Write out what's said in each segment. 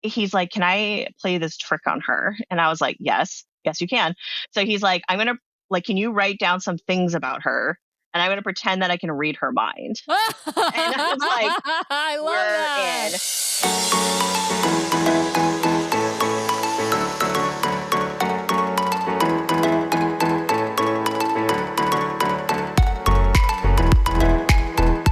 he's like, can I play this trick on her? And I was like, yes, you can. So he's like, I'm going to can you write down some things about her? And I'm going to pretend that I can read her mind. And I was like, I love we're that.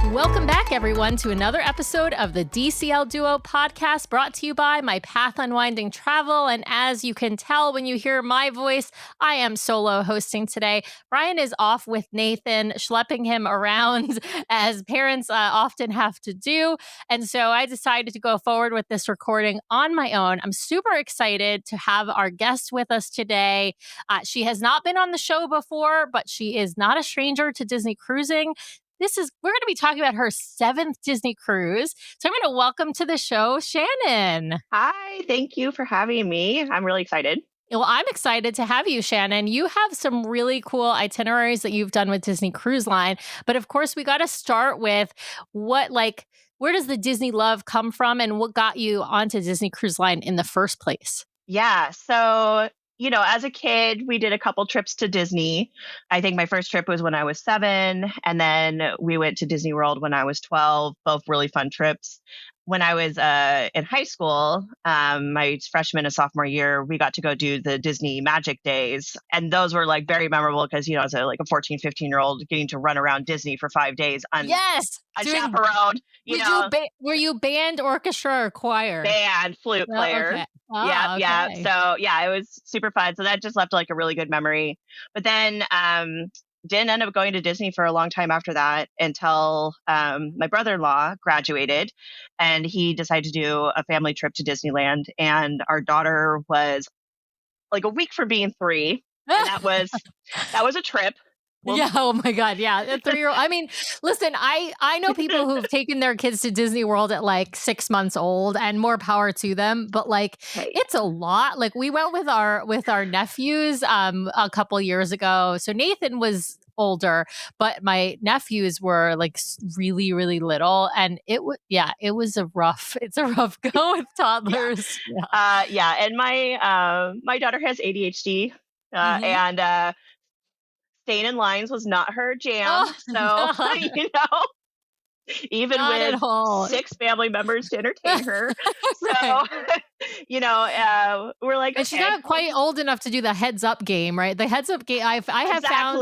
in. Welcome back, everyone, to another episode of the DCL Duo Podcast, brought to you by My Path Unwinding Travel. And as you can tell when you hear my voice, I am solo hosting today. Brian is off with Nathan, schlepping him around as parents often have to do. And so I decided to go forward with this recording on my own. I'm super excited to have our guest with us today. She has not been on the show before, but she is not a stranger to Disney cruising. We're going to be talking about her 7th Disney cruise. So I'm going to welcome to the show, Shannon. Hi, thank you for having me. I'm really excited. Well, I'm excited to have you, Shannon. You have some really cool itineraries that you've done with Disney Cruise Line. But of course, we got to start with where does the Disney love come from and what got you onto Disney Cruise Line in the first place? Yeah. So, as a kid, we did a couple trips to Disney. I think my first trip was when I was 7, and then we went to Disney World when I was 12, both really fun trips. When I was in high school, my freshman and sophomore year, we got to go do the Disney Magic Days. And those were very memorable because, as a 14, 15-year-old getting to run around Disney for 5 days unchaperoned. Were you band, orchestra, or choir? Band, flute player. Okay. Oh, yeah. okay. So it was super fun. So that just left a really good memory. But then didn't end up going to Disney for a long time after that until my brother-in-law graduated and he decided to do a family trip to Disneyland. And our daughter was a week from being 3. And that was a trip. Well, yeah. Oh my God. Yeah. A 3-year-old. I mean, listen, I know people who've taken their kids to Disney World at 6 months old, and more power to them. But it's a lot. We went with our nephews a couple years ago. So Nathan was older, but my nephews were really, really little, and it's a rough go with toddlers. Yeah. And my daughter has ADHD, and staying in lines was not her jam. Even not with 6 family members to entertain her. So, we're like, and she's not quite old enough to do the heads up game, right? The heads up game, I have found,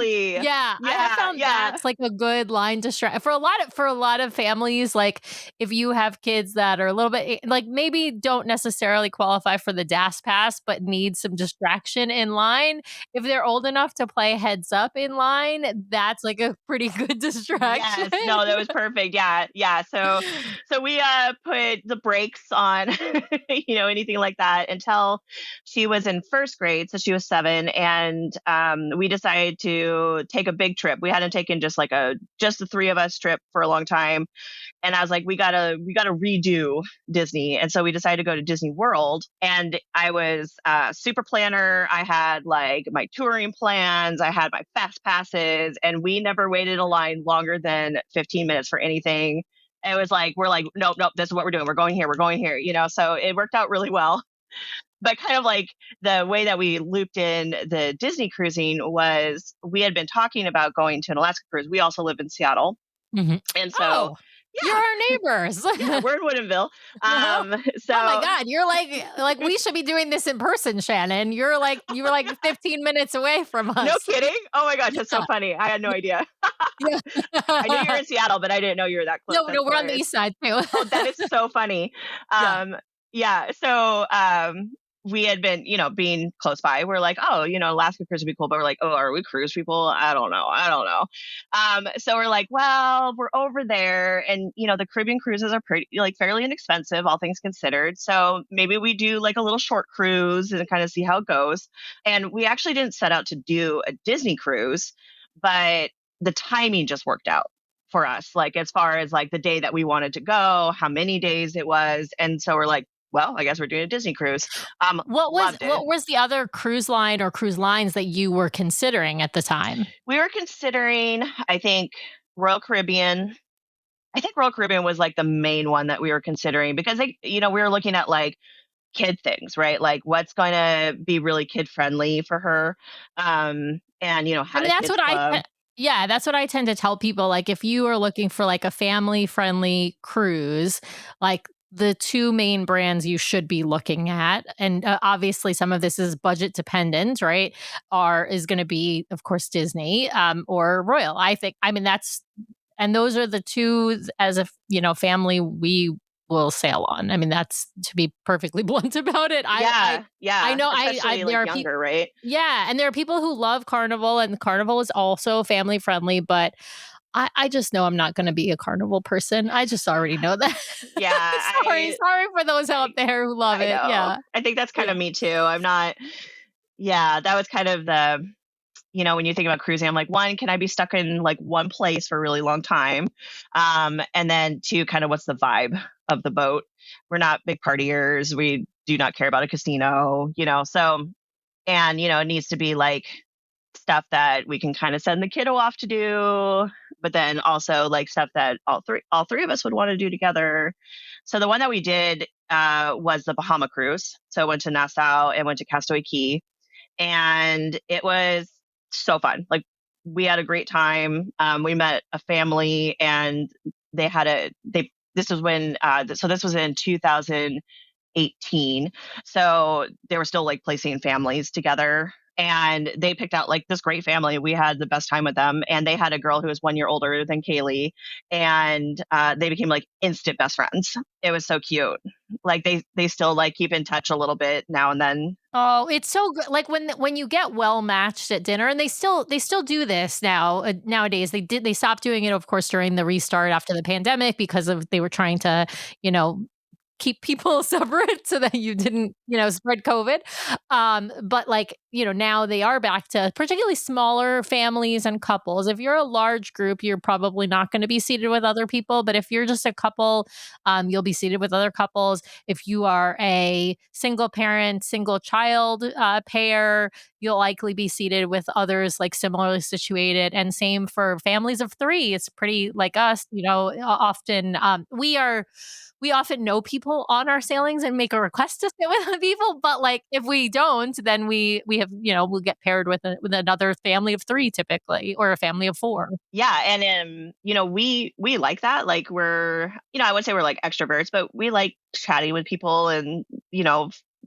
I have found that's a good line to strike for a lot of families. If you have kids that are a little bit maybe don't necessarily qualify for the DAS pass, but need some distraction in line. If they're old enough to play heads up in line, that's a pretty good distraction. Yes, no, that was perfect. Yeah. So we put the brakes on, anything like that until she was in first grade. So she was 7, and we decided to take a big trip. We hadn't taken just the 3 of us trip for a long time, and I was like, we gotta redo Disney, and so we decided to go to Disney World. And I was super planner. I had my touring plans. I had my fast passes, and we never waited in line longer than 15 minutes for anything. It was we're nope, this is what we're doing. We're going here, so it worked out really well. But kind of the way that we looped in the Disney cruising was we had been talking about going to an Alaska cruise. We also live in Seattle. Mm-hmm. And so you're our neighbors. Yeah, we're in Woodinville. So oh my God, you're we should be doing this in person, Shannon. You were 15 minutes away from us. No kidding. Oh my gosh, that's so funny. I had no idea. I knew you were in Seattle, but I didn't know you were that close. No, we're on the east side too. Oh, that is so funny. So we had been, being close by. We're like, oh, Alaska cruise would be cool. But we're like, oh, are we cruise people? I don't know. So we're like, well, we're over there. And, the Caribbean cruises are pretty, fairly inexpensive, all things considered. So maybe we do a little short cruise and kind of see how it goes. And we actually didn't set out to do a Disney cruise, but the timing just worked out for us. As far as the day that we wanted to go, how many days it was. And so we're like, well, I guess we're doing a Disney cruise. What was the other cruise line or cruise lines that you were considering at the time? We were considering, I think, Royal Caribbean. I think Royal Caribbean was the main one that we were considering because we were looking at kid things, right? Like what's going to be really kid friendly for her. And, I had mean, a kids club. yeah, that's what I tend to tell people. Like, if you are looking for like a family friendly cruise, like the two main brands you should be looking at, and obviously some of this is budget dependent, right? Is going to be, of course, Disney or Royal. I think. I mean, and those are the two as a family we will sail on. I mean, that's to be perfectly blunt about it. Yeah. I Yeah. know Especially there like are people. younger, right? Yeah, and there are people who love Carnival, and Carnival is also family friendly, but I just know I'm not gonna be a Carnival person. I just already know that. Yeah. Sorry for those out there who love I it. know. Yeah. I think that's kind Yeah. of me too. I'm not, yeah, that was kind of when you think about cruising, I'm like, one, can I be stuck in like one place for a really long time? And then two, kind of what's the vibe of the boat? We're not big partiers. We do not care about a casino, so, and, it needs to be like stuff that we can kind of send the kiddo off to do, but then also like stuff that all three of us would want to do together. So the one that we did was the Bahama cruise. So I went to Nassau and went to Castaway Key, and it was so fun. Like we had a great time. We met a family, and they had this was when so this was in 2018. So they were still like placing families together, and they picked out like this great family. We had the best time with them, and they had a girl who was 1 year older than Kaylee, and they became like instant best friends. It was so cute. Like they still like keep in touch a little bit now and then. Oh, it's so good. Like when you get well matched at dinner, and they still do this nowadays. They stopped doing it, of course, during the restart after the pandemic because they were trying to, keep people separate so that you didn't, spread COVID. But like, now they are back to particularly smaller families and couples. If you're a large group, you're probably not going to be seated with other people. But if you're just a couple, you'll be seated with other couples. If you are a single parent, single child pair, you'll likely be seated with others like similarly situated. And same for families of three. It's pretty like us, often we often know people on our sailings and make a request to sit with people. But like, if we don't, then we have, we'll get paired with another family of three typically, or a family of four. Yeah. And, we like that. Like I wouldn't say we're like extroverts, but we like chatting with people and,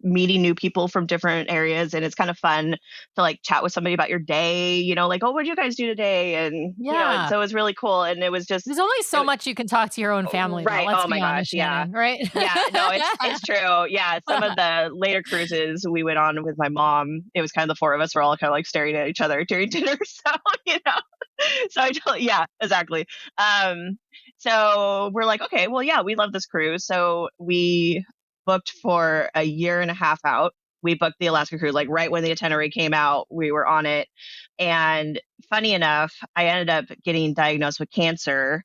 meeting new people from different areas. And it's kind of fun to like chat with somebody about your day, like, oh, what did you guys do today? And, Yeah. so it was really cool. And it was just, there's only so much you can talk to your own family about. right. Let's Oh my be honest, gosh. Yeah. Shannon, right? Yeah. No, it's true. Yeah. Some of the later cruises we went on with my mom, it was kind of the four of us were all kind of like staring at each other during dinner. So, so yeah, exactly. So we're like, okay, well, yeah, we love this cruise. So we booked for a year and a half out. We booked the Alaska cruise, like right when the itinerary came out, we were on it. And funny enough, I ended up getting diagnosed with cancer,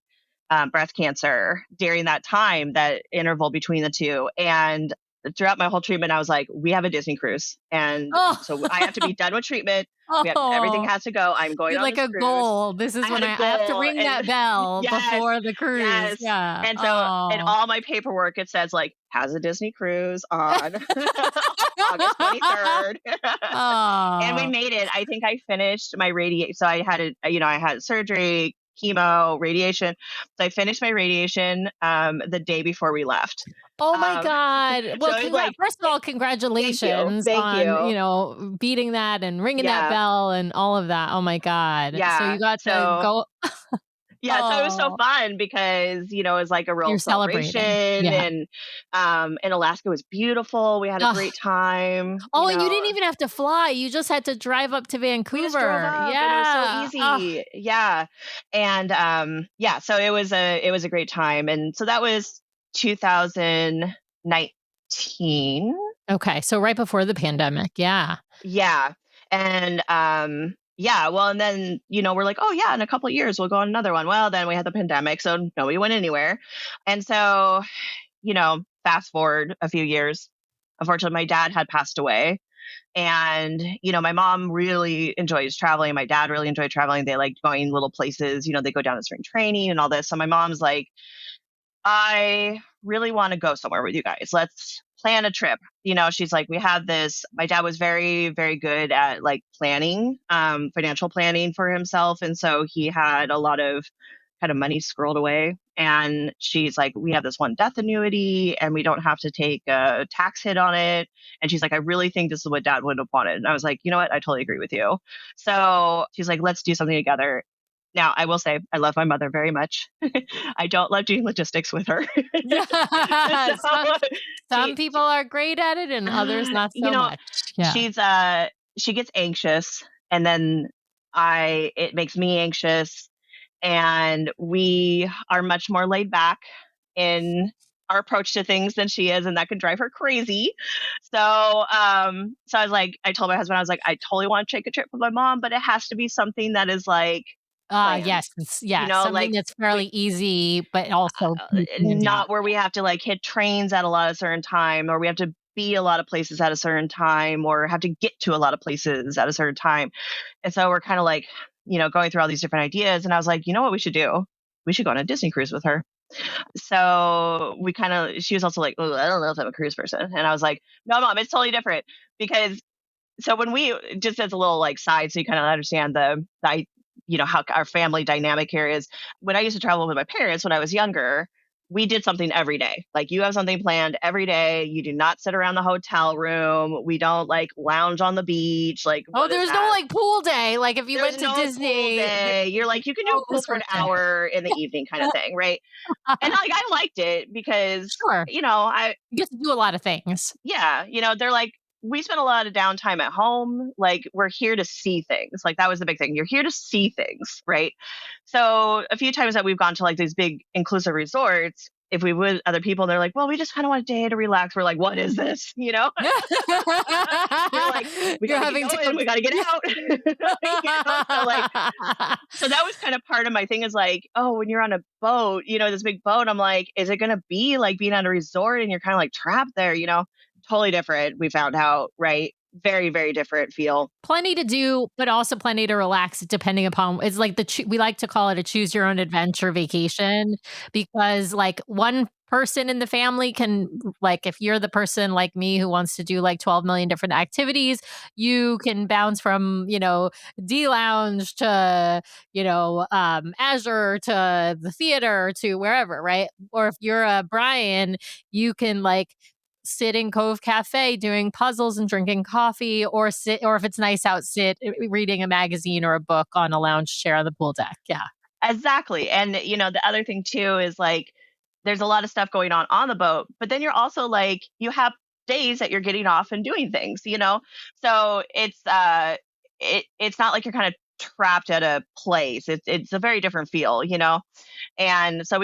breast cancer during that time, that interval between the two. And throughout my whole treatment, I was like, we have a Disney cruise. And so I have to be done with treatment. Everything has to go. I'm going You're on like this a cruise. goal. This is when I have to ring that bell before the cruise. Yes. Yeah. And so in all my paperwork, it says like, has a Disney cruise on August 23rd. And we made it. I think I finished my radiation. So I had I had surgery, chemo, radiation. So I finished my radiation the day before we left. Oh my God. Well, so first of all, congratulations Thank you. on, beating that and ringing that bell and all of that. Oh my God. Yeah. So you got to go. Yeah, so it was so fun because, it was like a real You're celebration. Yeah. And Alaska was beautiful. We had a great time. Oh, and you didn't even have to fly. You just had to drive up to Vancouver. We just drove up, yeah. and it was so easy. Yeah. And so it was a great time. And so that was 2019. Okay, so right before the pandemic. Yeah. Yeah. And yeah, well, and then, we're like, oh yeah, in a couple of years, we'll go on another one. Well, then we had the pandemic, so nobody went anywhere. And so, fast forward a few years, unfortunately, my dad had passed away. And, my mom really enjoys traveling. My dad really enjoyed traveling. They liked going little places, they go down to spring training and all this. So my mom's like, I really want to go somewhere with you guys. Let's plan a trip. She's like, we have this. My dad was very, very good at like planning, financial planning for himself. And so he had a lot of kind of money squirreled away. And she's like, we have this one death annuity and we don't have to take a tax hit on it. And she's like, I really think this is what dad would have wanted. And I was like, you know what? I totally agree with you. So she's like, let's do something together. Now, I will say, I love my mother very much. I don't love doing logistics with her. Yeah. So Some she, people are great at it and others not so much. Yeah. she gets anxious, and then it makes me anxious, and we are much more laid back in our approach to things than she is, and that can drive her crazy. So I was like, I told my husband, I was like, I totally want to take a trip with my mom, but it has to be something that is like planned. Yes. Something Like that's fairly easy, but also planned out. not where we have to like hit trains at a certain time, or we have to be a lot of places at a certain time, or have to get to a lot of places at a certain time. And so we're kind of like, going through all these different ideas. And I was like, you know what we should do? We should go on a Disney cruise with her. So she was also like, oh, I don't know if I'm a cruise person. And I was like, no, mom, it's totally different. Because so when just as a little like side, so you kind of understand how our family dynamic here is. When I used to travel with my parents when I was younger, we did something every day. Like you have something planned every day. You do not sit around the hotel room. We don't like lounge on the beach. Like, there's no like pool day. Like if you There's went to no Disney, pool day. You're like, you can do a pool for an hour in the evening kind of thing. Right. And like, I liked it because, sure, you get to do a lot of things. yeah, they're like, we spent a lot of downtime at home. Like we're here to see things. Like that was the big thing. You're here to see things, right? So a few times that we've gone to like these big inclusive resorts, if we would other people, they're like, well, we just kind of want a day to relax. We're like, what is this? You're like, we gotta get going, we gotta get out. So that was kind of part of my thing is like, oh, when you're on a boat, this big boat, I'm like, is it gonna be like being on a resort and you're kind of like trapped there, totally different. We found out, right? Very, very different feel. Plenty to do, but also plenty to relax depending upon, it's like we like to call it a choose your own adventure vacation, because like one person in the family can, like if you're the person like me who wants to do like 12 million different activities, you can bounce from, D lounge to, Azure to the theater to wherever, right? Or if you're a Brian, you can like sit in Cove Cafe doing puzzles and drinking coffee, or if it's nice out, sit reading a magazine or a book on a lounge chair on the pool deck. Yeah. Exactly. And the other thing too is like there's a lot of stuff going on the boat, but then you're also like you have days that you're getting off and doing things, So it's it's not like you're kind of trapped at a place. It's a very different feel, And so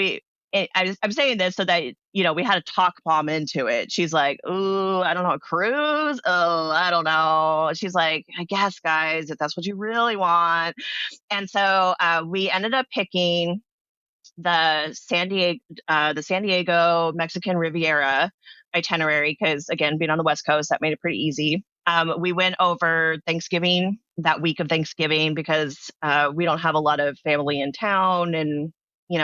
I'm saying this so that, we had to talk mom into it. She's like, ooh, I don't know, a cruise? Oh, I don't know. She's like, I guess, guys, if that's what you really want. And so we ended up picking the San Diego Mexican Riviera itinerary because, again, being on the West Coast, that made it pretty easy. We went over Thanksgiving, that week of Thanksgiving, because we don't have a lot of family in town, and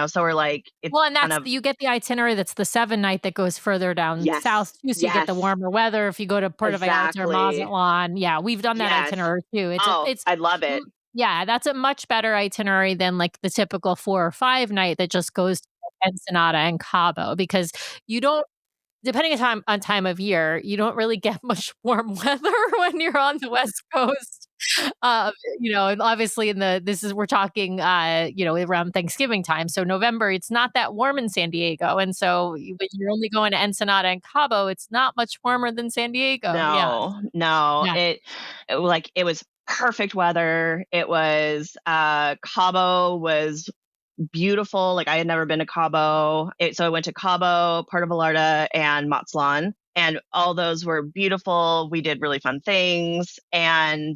so we're like, it's well, and that's you get the itinerary that's the 7-night that goes further down south too, so you get the warmer weather if you go to Puerto Vallarta or Mazatlan. Yeah, we've done that itinerary too. I love it. Yeah, that's a much better itinerary than like the typical 4 or 5 night that just goes to Ensenada and Cabo, because you don't, depending on time of year, you don't really get much warm weather when you're on the West Coast. And obviously we're talking, around Thanksgiving time. So November, it's not that warm in San Diego. And so when you're only going to Ensenada and Cabo, it's not much warmer than San Diego. No. Yeah. It was perfect weather. It was, Cabo was beautiful. Like I had never been to Cabo. So I went to Cabo, Puerto Vallarta, and Mazatlan, and all those were beautiful. We did really fun things. And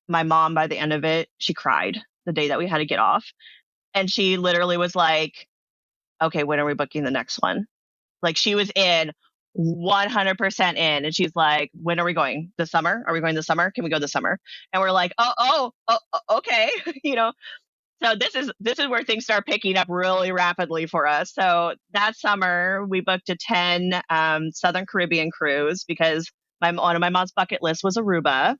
my mom, by the end of it, she cried the day that we had to get off. And she literally was like, okay, when are we booking the next one? Like she was in 100% in. And she's like, when are we going? This summer? Are we going this summer? Can we go this summer? And we're like, oh, okay. So this is where things start picking up really rapidly for us. So that summer we booked a 10 Southern Caribbean cruise because one of my mom's bucket list was Aruba.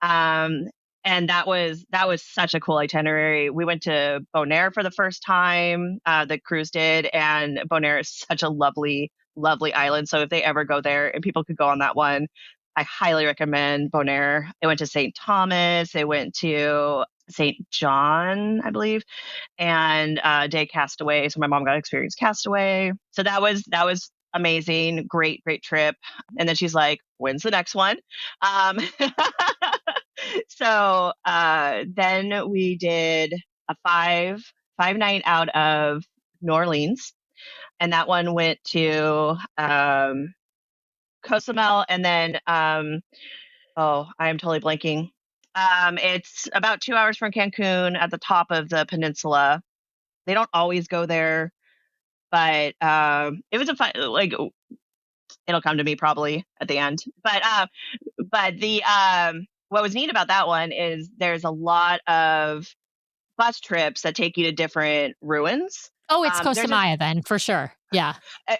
Um, and that was such a cool itinerary. We went to Bonaire for the first time. The cruise did, and Bonaire is such a lovely, lovely island. So if they ever go there, and people could go on that one, I highly recommend Bonaire. It went to St. Thomas. It went to St. John, I believe, and day Castaway. So my mom got to experience Castaway. So that was amazing, great, great trip. And then she's like, "When's the next one?" Um, so then we did a five night out of New Orleans, and that one went to Cozumel, and then oh, I am totally blanking. It's about 2 hours from Cancun at the top of the peninsula. They don't always go there, but it was a fun, like, it'll come to me probably at the end. But the what was neat about that one is there's a lot of bus trips that take you to different ruins. Oh, it's Costa There's Maya then, for sure. Yeah.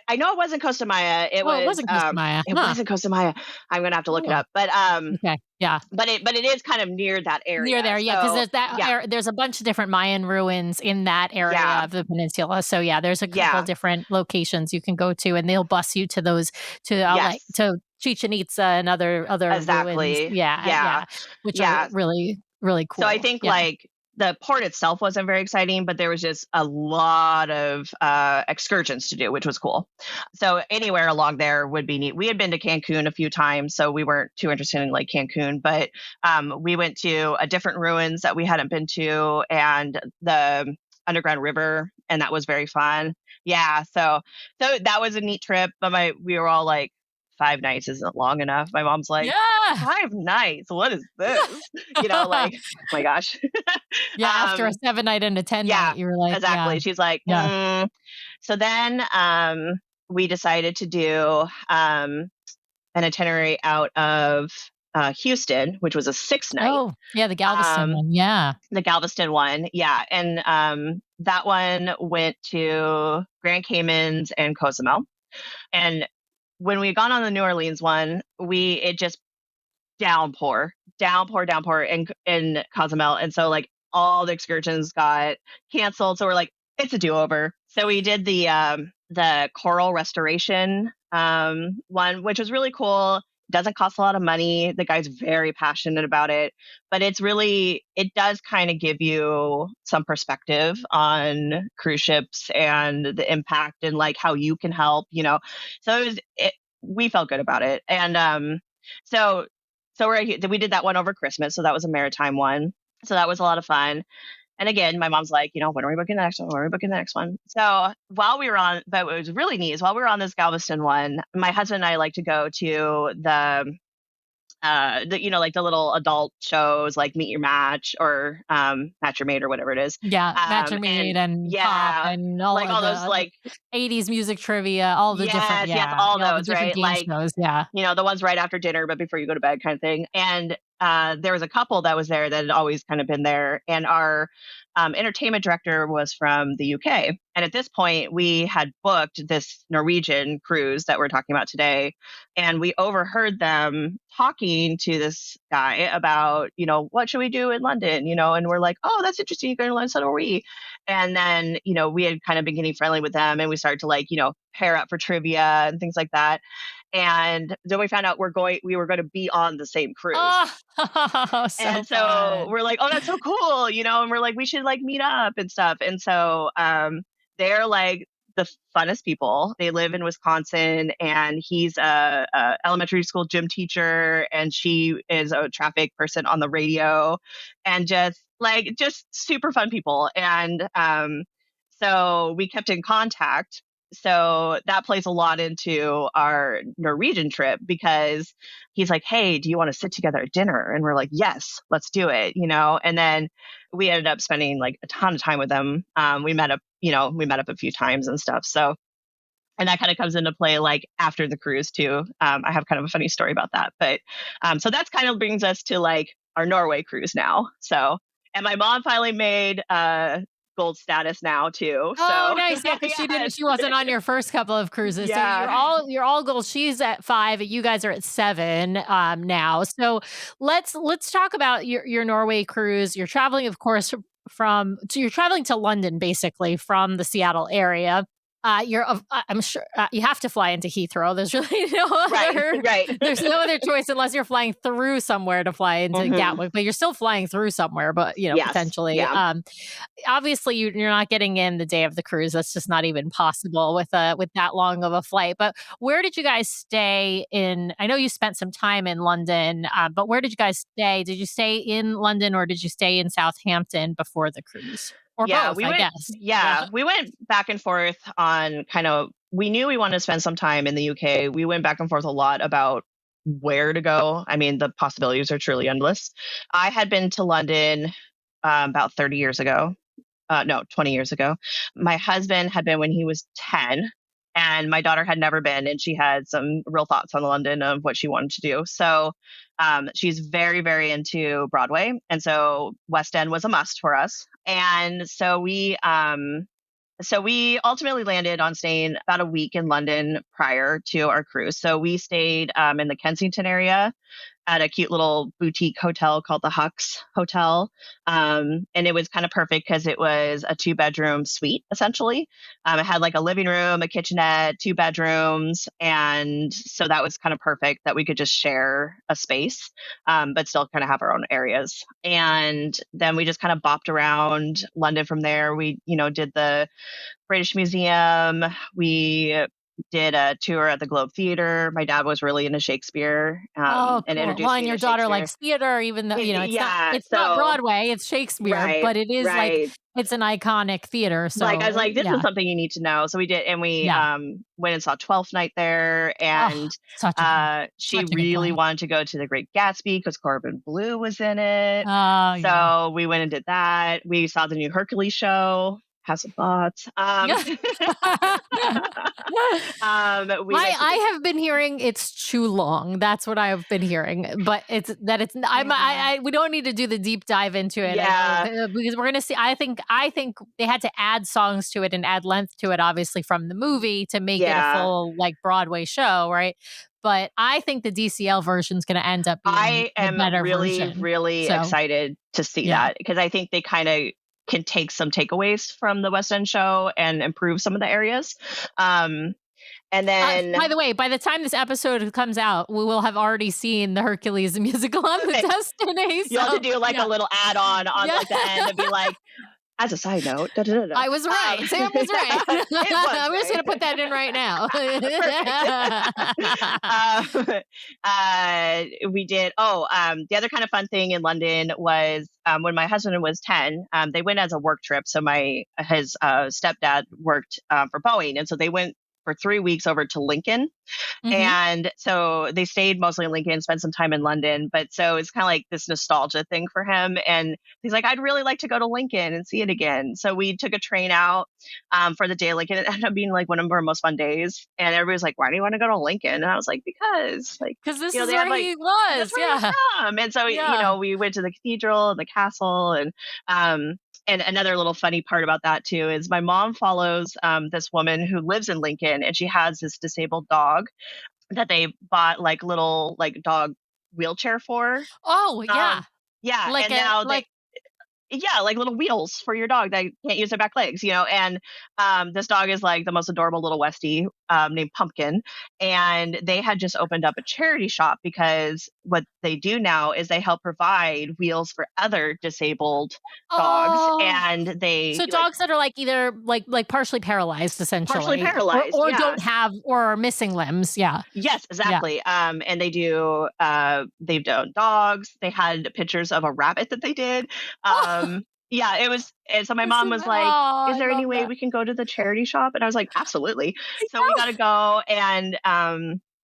I know it wasn't Costa Maya. It Oh, it was wasn't Costa Maya. it Huh. wasn't Costa Maya. I'm gonna have to look it Oh, up. But okay. Yeah. it is kind of near that area. Near there, yeah, because So there's that yeah, there's a bunch of different Mayan ruins in that area yeah, of the peninsula. So yeah, there's a couple yeah, different locations you can go to, and they'll bus you to those like yes, to Chichen Itza and other ruins. exactly. Yeah, Yeah, yeah, which are yeah. really really So I cool. think Yeah. like the port itself wasn't very exciting, but there was just a lot of excursions to do, which was cool. So anywhere along there would be neat. We had been to Cancun a few times, so we weren't too interested in like Cancun, but we went to a different ruins that we hadn't been to, and the underground river, and that was very fun. Yeah, so that was a neat trip. But we were all like, 5 nights isn't long enough. My mom's like, Yeah. 5 nights? What is this? Like, oh my gosh. Yeah, after a 7 night and a 10 night, Yeah, you were like, yeah, exactly. She's like, yeah. So then we decided to do an itinerary out of Houston, which was a 6 night. Oh, yeah, the Galveston Um, one. Yeah. the Galveston one, yeah, and that one went to Grand Caymans and Cozumel. And when we had gone on the New Orleans one, it just downpour in Cozumel, and so like all the excursions got canceled. So we're like, it's a do over. So we did the coral restoration one, which was really cool. Doesn't cost a lot of money. The guy's very passionate about it, but it does kind of give you some perspective on cruise ships and the impact and like how you can help. So we felt good about it. And so we did that one over Christmas. So that was a maritime one. So that was a lot of fun. And again, my mom's like, when are we booking the next one? When are we booking the next one? So but what was really neat is while we were on this Galveston one, my husband and I like to go to like the little adult shows like Meet Your Match or Match Your Mate or whatever it is. Yeah, Match Your Mate and Pop Yeah, and all like of all those the like 80s music trivia, all the different, yes, all all the those, different right? game Like, shows. Yeah. the ones right after dinner, but before you go to bed kind of thing. And there was a couple that was there that had always kind of been there. And our entertainment director was from the UK. And at this point, we had booked this Norwegian cruise that we're talking about today. And we overheard them talking to this guy about, what should we do in London? And we're like, oh, that's interesting. You're going to London, so are we. And then, we had kind of been getting friendly with them, and we started to like, pair up for trivia and things like that. And then we found out we were going to be on the same cruise. Oh, so And so fun. we're like, oh, that's so cool, and we're like, we should like meet up and stuff. And so they're like the funnest people. They live in Wisconsin, and he's a elementary school gym teacher, and she is a traffic person on the radio, and just super fun people. And so we kept in contact. So that plays a lot into our Norwegian trip, because he's like, hey, do you want to sit together at dinner? And we're like, yes, let's do it. And then we ended up spending like a ton of time with them. We met up a few times and stuff. So, and that kind of comes into play like after the cruise too. I have kind of a funny story about that, but so that's kind of brings us to like our Norway cruise now. So And my mom finally made gold status now too. Oh, So nice. Yeah, because yes. she wasn't on your first couple of cruises. So Yeah. you're all gold. She's at 5, you guys are at 7 now. So let's talk about your Norway cruise. You're traveling, of course, you're traveling to London basically from the Seattle area. I'm sure you have to fly into Heathrow. There's really no other, Right. there's no other choice unless you're flying through somewhere to fly into Gatwick, but you're still flying through somewhere, but Yes. potentially. Yeah. Obviously you're not getting in the day of the cruise. That's just not even possible with that long of a flight. But where did you guys stay in? I know you spent some time in London, but where did you guys stay? Did you stay in London or did you stay in Southampton before the cruise? Or Yeah, both, we I went. guess. Yeah, we went back and forth on kind of. We knew we wanted to spend some time in the UK. We went back and forth a lot about where to go. I mean, the possibilities are truly endless. I had been to London about 30 years ago. No, 20 years ago. My husband had been when he was 10, and my daughter had never been, and she had some real thoughts on London of what she wanted to do. So she's very, very into Broadway. And so West End was a must for us. And so we ultimately landed on staying about a week in London prior to our cruise. So we stayed in the Kensington area at a cute little boutique hotel called the Hux Hotel. And it was kind of perfect because it was a 2-bedroom suite, essentially. It had like a living room, a kitchenette, 2 bedrooms. And so that was kind of perfect that we could just share a space, but still kind of have our own areas. And then we just kind of bopped around London from there. We, did the British Museum. We did a tour at the Globe Theater. My dad was really into Shakespeare, Oh, and cool. introduced Well, me and to your daughter Shakespeare. likes theater, even though, it's not So Broadway, it's Shakespeare, right, but it is like, right. it's an iconic theater. Like I was So like, this is yeah, something you need to know. So we did, and we yeah. went and saw Twelfth Night there, Oh, and she such a good really play. wanted to go to the Great Gatsby because Corbin Bleu was in it. Oh, yeah. So we went and did that. We saw the new Hercules show. Have some thoughts. Yeah. We went to I have been hearing it's too long. That's what I have been hearing, but we don't need to do the deep dive into it. Yeah. I know, because we're gonna see. I think they had to add songs to it and add length to it, obviously from the movie to make it a full like Broadway show, right? But I think the DCL version is going to end up being I the am better really, version. really excited to see that because I think they kind of can take some takeaways from the West End show and improve some of the areas. And then, by the way, by the time this episode comes out, we will have already seen the Hercules musical on the Destiny. You'll have to do like a little add-on on like the end and be like, as a side note, I was right. Sam was right. I'm just going to put that in right now. We did. The other kind of fun thing in London was when my husband was 10, they went as a work trip. So his stepdad worked for Boeing. And so they went for 3 weeks over to Lincoln. Mm-hmm. And so they stayed mostly in Lincoln, spent some time in London. But so it's kind of like this nostalgia thing for him. And he's like, I'd really like to go to Lincoln and see it again. So we took a train out for the day of Lincoln. It ended up being like one of our most fun days. And everybody's like, why do you want to go to Lincoln? And I was like, because this is where he was. That's where he was from. And so, we went to the cathedral and the castle and another little funny part about that too is my mom follows this woman who lives in Lincoln, and she has this disabled dog that they bought like little like dog wheelchair for. Oh yeah, yeah. Like like little wheels for your dog that can't use their back legs, And this dog is like the most adorable little Westie named Pumpkin. And they had just opened up a charity shop because what they do now is they help provide wheels for other disabled dogs. And dogs that are like either like partially paralyzed, essentially, or don't have or are missing limbs. Yeah. Yes, exactly. Yeah. And they've done dogs. They had pictures of a rabbit that they did. Yeah, it was. And so my mom was like, is there any way we can go to the charity shop? And I was like, absolutely. So we got to go. And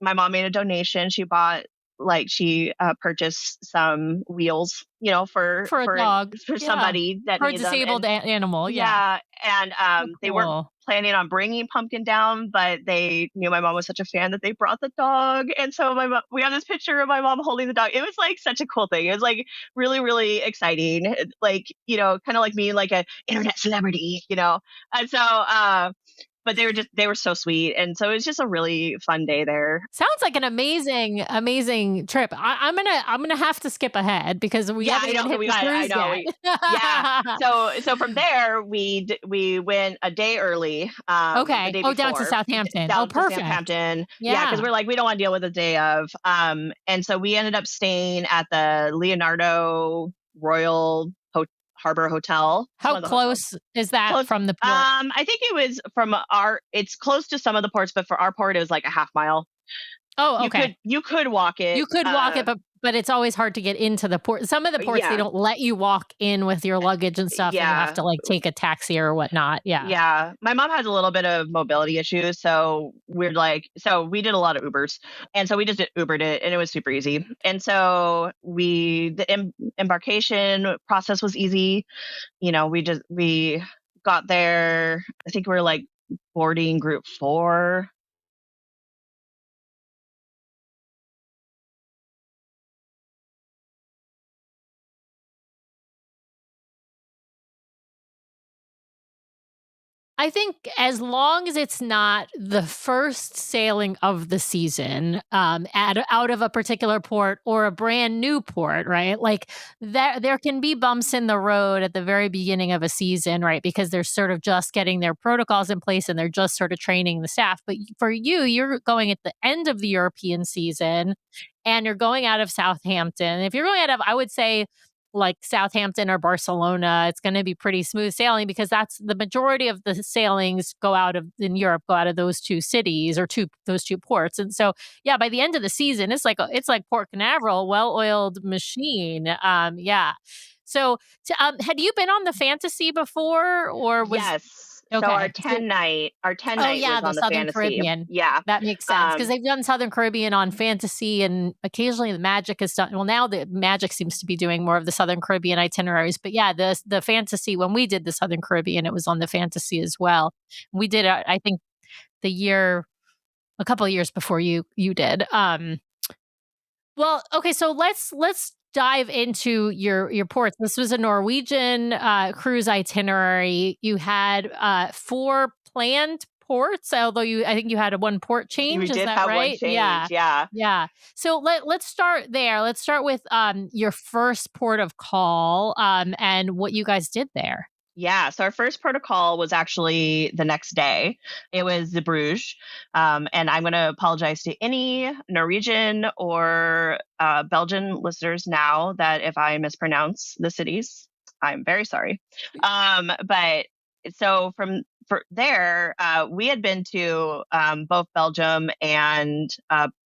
my mom made a donation. She bought like she purchased some wheels, For a dog. for Yeah. somebody that For a needed them. disabled And animal. Yeah. yeah, and Oh, they weren't cool. planning on bringing Pumpkin down, but they knew my mom was such a fan that they brought the dog. And so we have this picture of my mom holding the dog. It was like such a cool thing. It was like really, really exciting. Like, kind of like me, like a internet celebrity, And so, but they were so sweet. And so it was just a really fun day there. Sounds like an amazing, amazing trip. I'm gonna have to skip ahead because we Yeah, haven't I even know. hit the I cruise know. Yeah. yet. So from there, we went a day early, the Okay. day Oh, down to before, Southampton. Oh, down to perfect. Southampton. Yeah, because Yeah. we're like, we don't want to deal with the day of. And so we ended up staying at the Leonardo Royal Harbor Hotel. It's How one of the hotels. close is that Close. from the port? I think it was it's close to some of the ports, but for our port, it was like a half mile. Oh, okay. You could walk it. You could walk it, but it's always hard to get into the port. Some of the ports, they Yeah. don't let you walk in with your luggage and stuff, and you have Yeah. to like take a taxi or whatnot. Yeah. Yeah, my mom has a little bit of mobility issues, so we did a lot of Ubers, and so we just Ubered it, and it was super easy. And so the embarkation process was easy. We got there. I think we were like boarding group 4. I think as long as it's not the first sailing of the season, out of a particular port or a brand new port, right? Like there can be bumps in the road at the very beginning of a season, right? Because they're sort of just getting their protocols in place and they're just sort of training the staff. But for you, you're going at the end of the European season and you're going out of Southampton. If you're going out of, I would say, like Southampton or Barcelona, it's going to be pretty smooth sailing because that's the majority of the sailings in Europe go out of those two cities or those two ports. And so, yeah, by the end of the season, it's like Port Canaveral, well-oiled machine. Yeah. So, had you been on the Fantasy before, or was Yes. So okay? our 10 Oh, night yeah, was the on the Southern Fantasy. Caribbean. Yeah. That makes sense because 'cause they've done Southern Caribbean on Fantasy, and occasionally the Magic has done well, now the Magic seems to be doing more of the Southern Caribbean itineraries, but yeah, the Fantasy, when we did the Southern Caribbean, it was on the Fantasy as well. We did, I think a couple of years before you did. Well, okay, so let's dive into your ports. This was a Norwegian cruise itinerary. You had 4 planned ports, although I think you had a 1 port We change. Is did that have one right? change. Yeah. Yeah. So let's start there. Let's start with your first port of call and what you guys did there. Yeah, so our first protocol was actually the next day. It was the Bruges, and I'm going to apologize to any Norwegian or Belgian listeners now that if I mispronounce the cities, I'm very sorry. But so for there, we had been to both Belgium and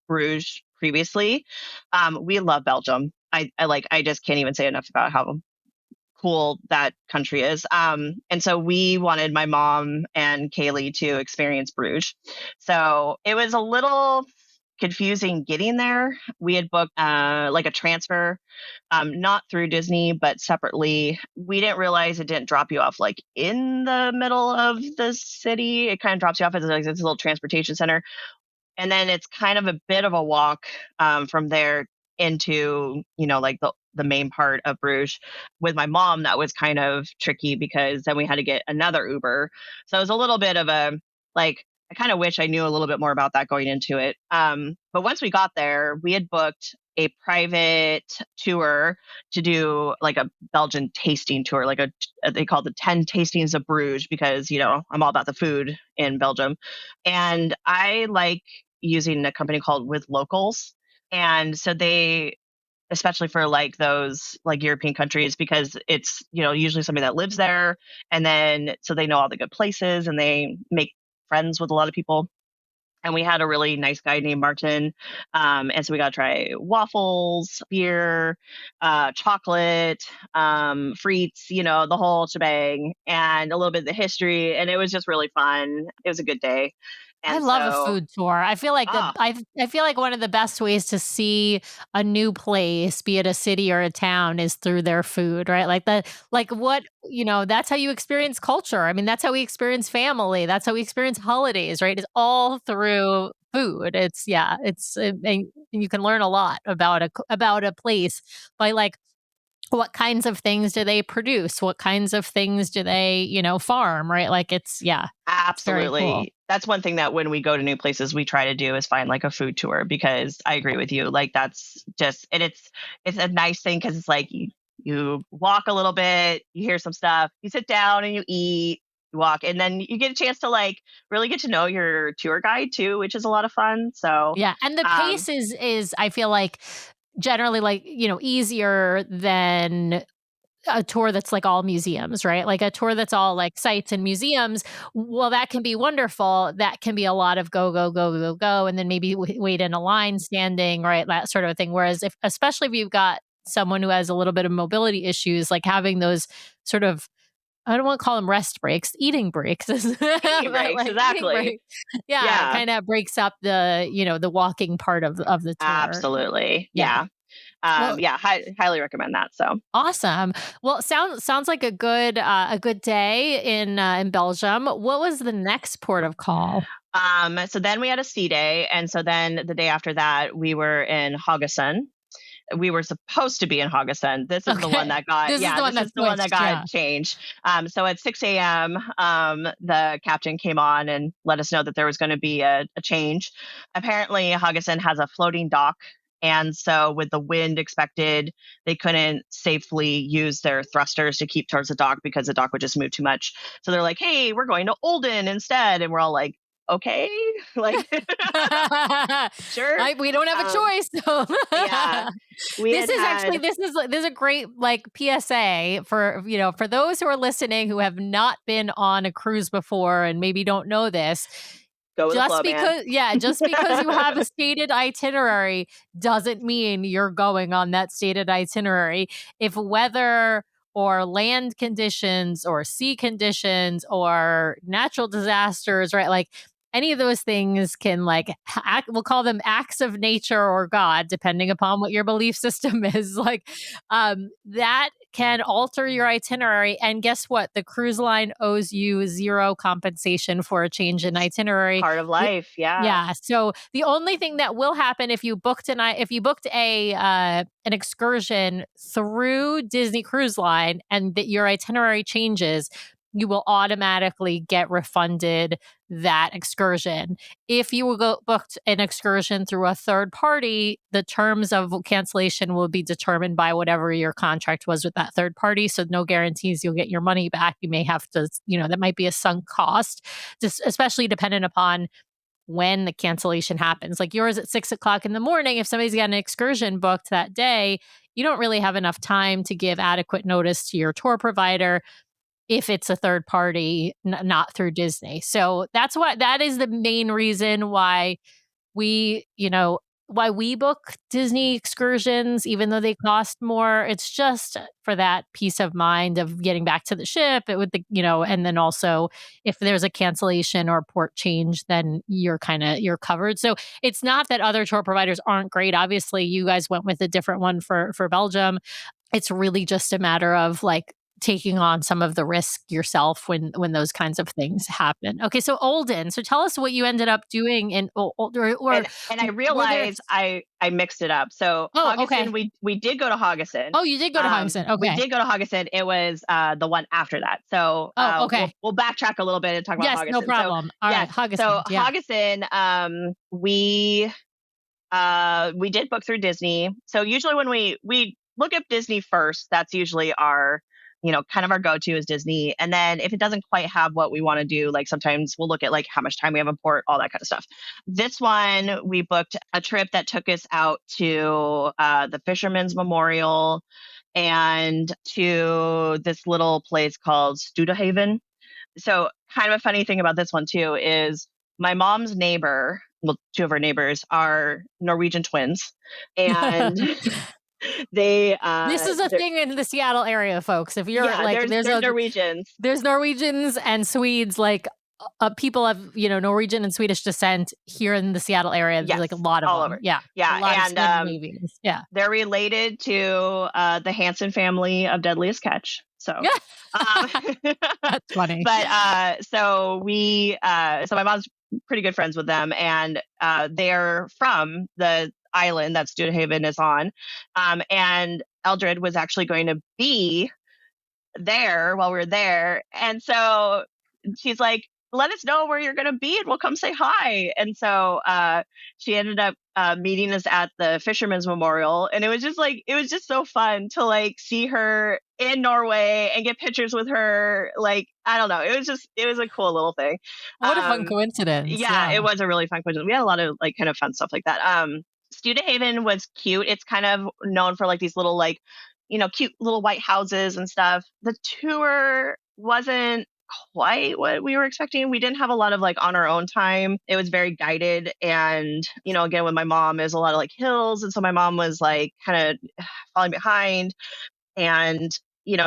Bruges previously. We love Belgium. I just can't even say enough about how cool that country is. And so we wanted my mom and Kaylee to experience Bruges. So it was a little confusing getting there. We had booked like a transfer, not through Disney, but separately. We didn't realize it didn't drop you off like in the middle of the city. It kind of drops you off at like this little transportation center. And then it's kind of a bit of a walk from there into like the main part of Bruges. With my mom, that was kind of tricky because then we had to get another Uber, so it was a little bit of a like, I kind of wish I knew a little bit more about that going into it. But once we got there, we had booked a private tour to do like a Belgian tasting tour, like they call the 10 tastings of Bruges, because I'm all about the food in Belgium, and I like using a company called With Locals. And so they, especially for like those like European countries, because it's, usually somebody that lives there. And then, so they know all the good places and they make friends with a lot of people. And we had a really nice guy named Martin. And so we got to try waffles, beer, chocolate, frites, the whole shebang, and a little bit of the history. And it was just really fun. It was a good day. I And love a so, food tour. I feel like ah, I feel like one of the best ways to see a new place, be it a city or a town, is through their food, right? Like what, that's how you experience culture. I mean, that's how we experience family. That's how we experience holidays, right? It's all through food. And you can learn a lot about a place by like what kinds of things do they produce? What kinds of things do they, farm, right? Like it's very cool. absolutely. That's one thing that when we go to new places, we try to do is find like a food tour because I agree with you. Like that's just, and it's a nice thing because it's like you walk a little bit, you hear some stuff, you sit down and you eat, you walk, and then you get a chance to like really get to know your tour guide too, which is a lot of fun. So, Yeah, and the um, pace is I feel like generally like, easier than a tour that's like all museums, right? Like a tour that's all like sites and museums. Well, that can be wonderful. That can be a lot of go, go, go, go, go, and then maybe wait in a line standing, right? That sort of thing. Whereas especially if you've got someone who has a little bit of mobility issues, like having those sort of, I don't want to call them rest breaks, eating breaks, eating but breaks, like eating exactly. breaks. Yeah, it Yeah, kind of breaks up the walking part of the tour. absolutely. Yeah. Yeah. Well, Yeah, highly recommend that. So, awesome. Well, sounds like a good day in Belgium. What was the next port of call? so then we had a sea day, and so then the day after that, we were in Haugesund. We were supposed to be in Haugesund. This is the one Okay. that got, This is the yeah, one this that is the one that switched, got yeah. changed. So at 6 a.m., the captain came on and let us know that there was going to be a change. Apparently, Haugesund has a floating dock. And so, with the wind expected, they couldn't safely use their thrusters to keep towards the dock because the dock would just move too much. So they're like, "Hey, we're going to Olden instead." And we're all like, "Okay, like, sure." We don't have a Um, choice. So yeah, we this had is actually had this is a great like PSA for for those who are listening who have not been on a cruise before and maybe don't know this. go with the flow, man. Just because you have a stated itinerary doesn't mean you're going on that stated itinerary. If weather or land conditions or sea conditions or natural disasters, right? Like any of those things can we'll call them acts of nature or God, depending upon what your belief system is. That can alter your itinerary. And guess what? The cruise line owes you zero compensation for a change in It's itinerary. part of life. Yeah. Yeah. So the only thing that will happen if you booked a an excursion through Disney Cruise Line and that your itinerary changes, you will automatically get refunded that excursion. If you will go booked an excursion through a third party, the terms of cancellation will be determined by whatever your contract was with that third party. So no guarantees you'll get your money back. You may have to, that might be a sunk cost, just especially dependent upon when the cancellation happens. Like yours at 6 o'clock in the morning, if somebody's got an excursion booked that day, you don't really have enough time to give adequate notice to your tour provider if it's a third party, not through Disney. So that is the main reason why we, why we book Disney excursions, even though they cost more. It's just for that peace of mind of getting back to the ship with and then also if there's a cancellation or port change, then you're covered. So it's not that other tour providers aren't great. Obviously, you guys went with a different one for Belgium. It's really just a matter of like taking on some of the risk yourself when those kinds of things happen. Okay, so Olden. So tell us what you ended up doing in or And I were there. realized I mixed it up. So Oh, Haugesund, okay. we did go to Haugesund. Oh, you did go to Haugesund. We Okay. did go to Haugesund. It was the one after that. So Oh, okay. we'll backtrack a little bit and talk about Yes, no Haugesund. So problem. All yeah, right, so Haugesund. Yeah. Haugesund, we did book through Disney. So usually when we look up Disney first, that's usually our kind of our go-to is Disney. And then if it doesn't quite have what we want to do, like sometimes we'll look at like how much time we have in port, all that kind of stuff. This one, we booked a trip that took us out to the Fisherman's Memorial and to this little place called Studehaven. So kind of a funny thing about this one too is my mom's neighbor, well, two of her neighbors are Norwegian twins. And they This is a thing in the Seattle area, folks. If you're yeah, like, there's Norwegians. there's Norwegians and Swedes like people of, Norwegian and Swedish descent here in the Seattle area. There's Yes, like a lot of all them. over. Yeah. Yeah, A lot of and Scandinavians. Yeah. they're related to the Hansen family of Deadliest Catch. So, um, That's funny. but so my mom's pretty good friends with them, and they're from the island that Studehaven is on, and Eldred was actually going to be there while we were there, and so she's like, let us know where you're going to be and we'll come say hi. And so she ended up meeting us at the Fisherman's Memorial, and it was just so fun to like see her in Norway and get pictures with her. Like, I don't know, it was a cool little thing. What a fun coincidence. Yeah, it was a really fun coincidence. We had a lot of like kind of fun stuff like that. Studehaven was cute. It's kind of known for like these little like, cute little white houses and stuff. The tour wasn't quite what we were expecting. We didn't have a lot of like on our own time. It was very guided. And, again, with my mom, there's a lot of like hills. And so my mom was like kind of falling behind. And,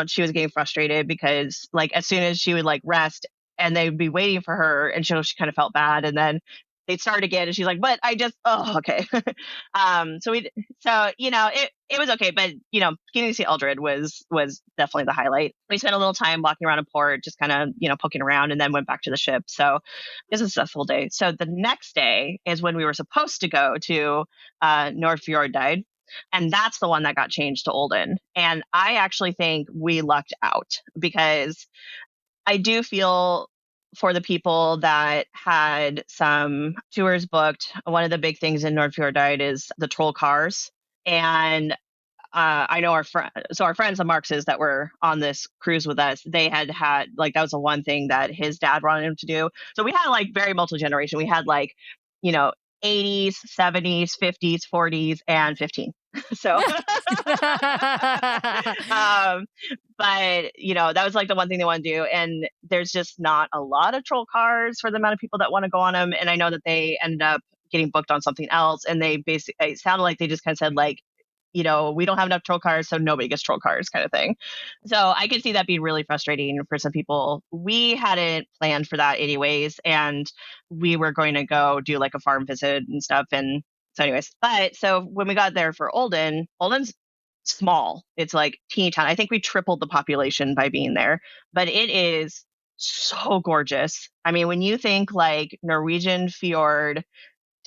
she was getting frustrated because like as soon as she would like rest and they'd be waiting for her, and she kind of felt bad. And then they'd start again, and she's like, but okay. It was okay. But, getting to see Eldred was definitely the highlight. We spent a little time walking around a port, just kind of, poking around, and then went back to the ship. So it was a successful day. So the next day is when we were supposed to go to Fjord. And that's the one that got changed to Olden. And I actually think we lucked out, because I do feel for the people that had some tours booked, one of the big things in Nordfjordeid is the troll cars. And I know our friends, the Marxes that were on this cruise with us, they had like, that was the one thing that his dad wanted him to do. So we had like very multi-generation. We had like, 80s, 70s, 50s, 40s, and 15. So, but that was like the one thing they want to do. And there's just not a lot of troll cars for the amount of people that want to go on them. And I know that they end up getting booked on something else. And they basically, it sounded like they just kind of said like, we don't have enough troll cars, so nobody gets troll cars kind of thing. So I could see that being really frustrating for some people. We hadn't planned for that anyways, and we were going to go do like a farm visit and stuff. And so anyways, so when we got there for Olden's small. It's like teeny town. I think we tripled the population by being there, but it is so gorgeous. I mean, when you think like Norwegian fjord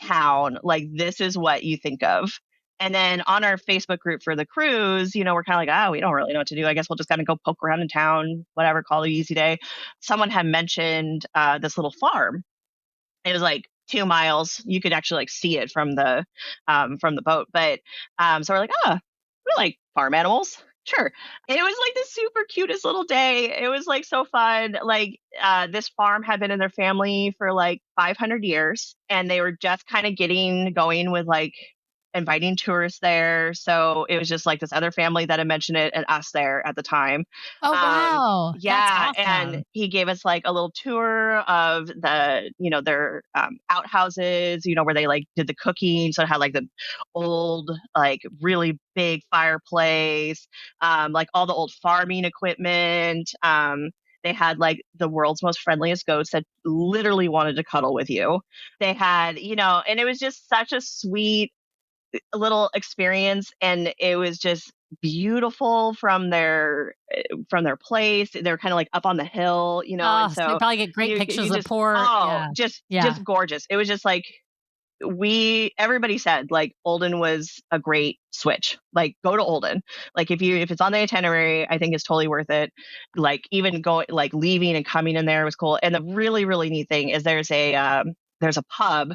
town, like this is what you think of. And then on our Facebook group for the cruise, we're kind of like, we don't really know what to do. I guess we'll just kind of go poke around in town, whatever, call it an easy day. Someone had mentioned this little farm. It was like 2 miles. You could actually like see it from the boat. But so we're like, we like farm animals. Sure. And it was like the super cutest little day. It was like so fun. Like this farm had been in their family for like 500 years, and they were just kind of getting going with like inviting tourists there. So it was just like this other family that had mentioned it and us there at the time. Oh, wow. Yeah. That's awesome. And he gave us like a little tour of the, their outhouses, where they like did the cooking. So it had like the old, like really big fireplace, like all the old farming equipment. They had like the world's most friendliest goats that literally wanted to cuddle with you. They had, and it was just such a sweet little experience, and it was just beautiful from their place. They're kind of like up on the hill, and so they probably get great pictures of port. Just gorgeous. It was just like everybody said like Olden was a great switch. Like go to Olden. Like if it's on the itinerary, I think it's totally worth it. Like even going like leaving and coming in there was cool. And the really, really neat thing is there's a pub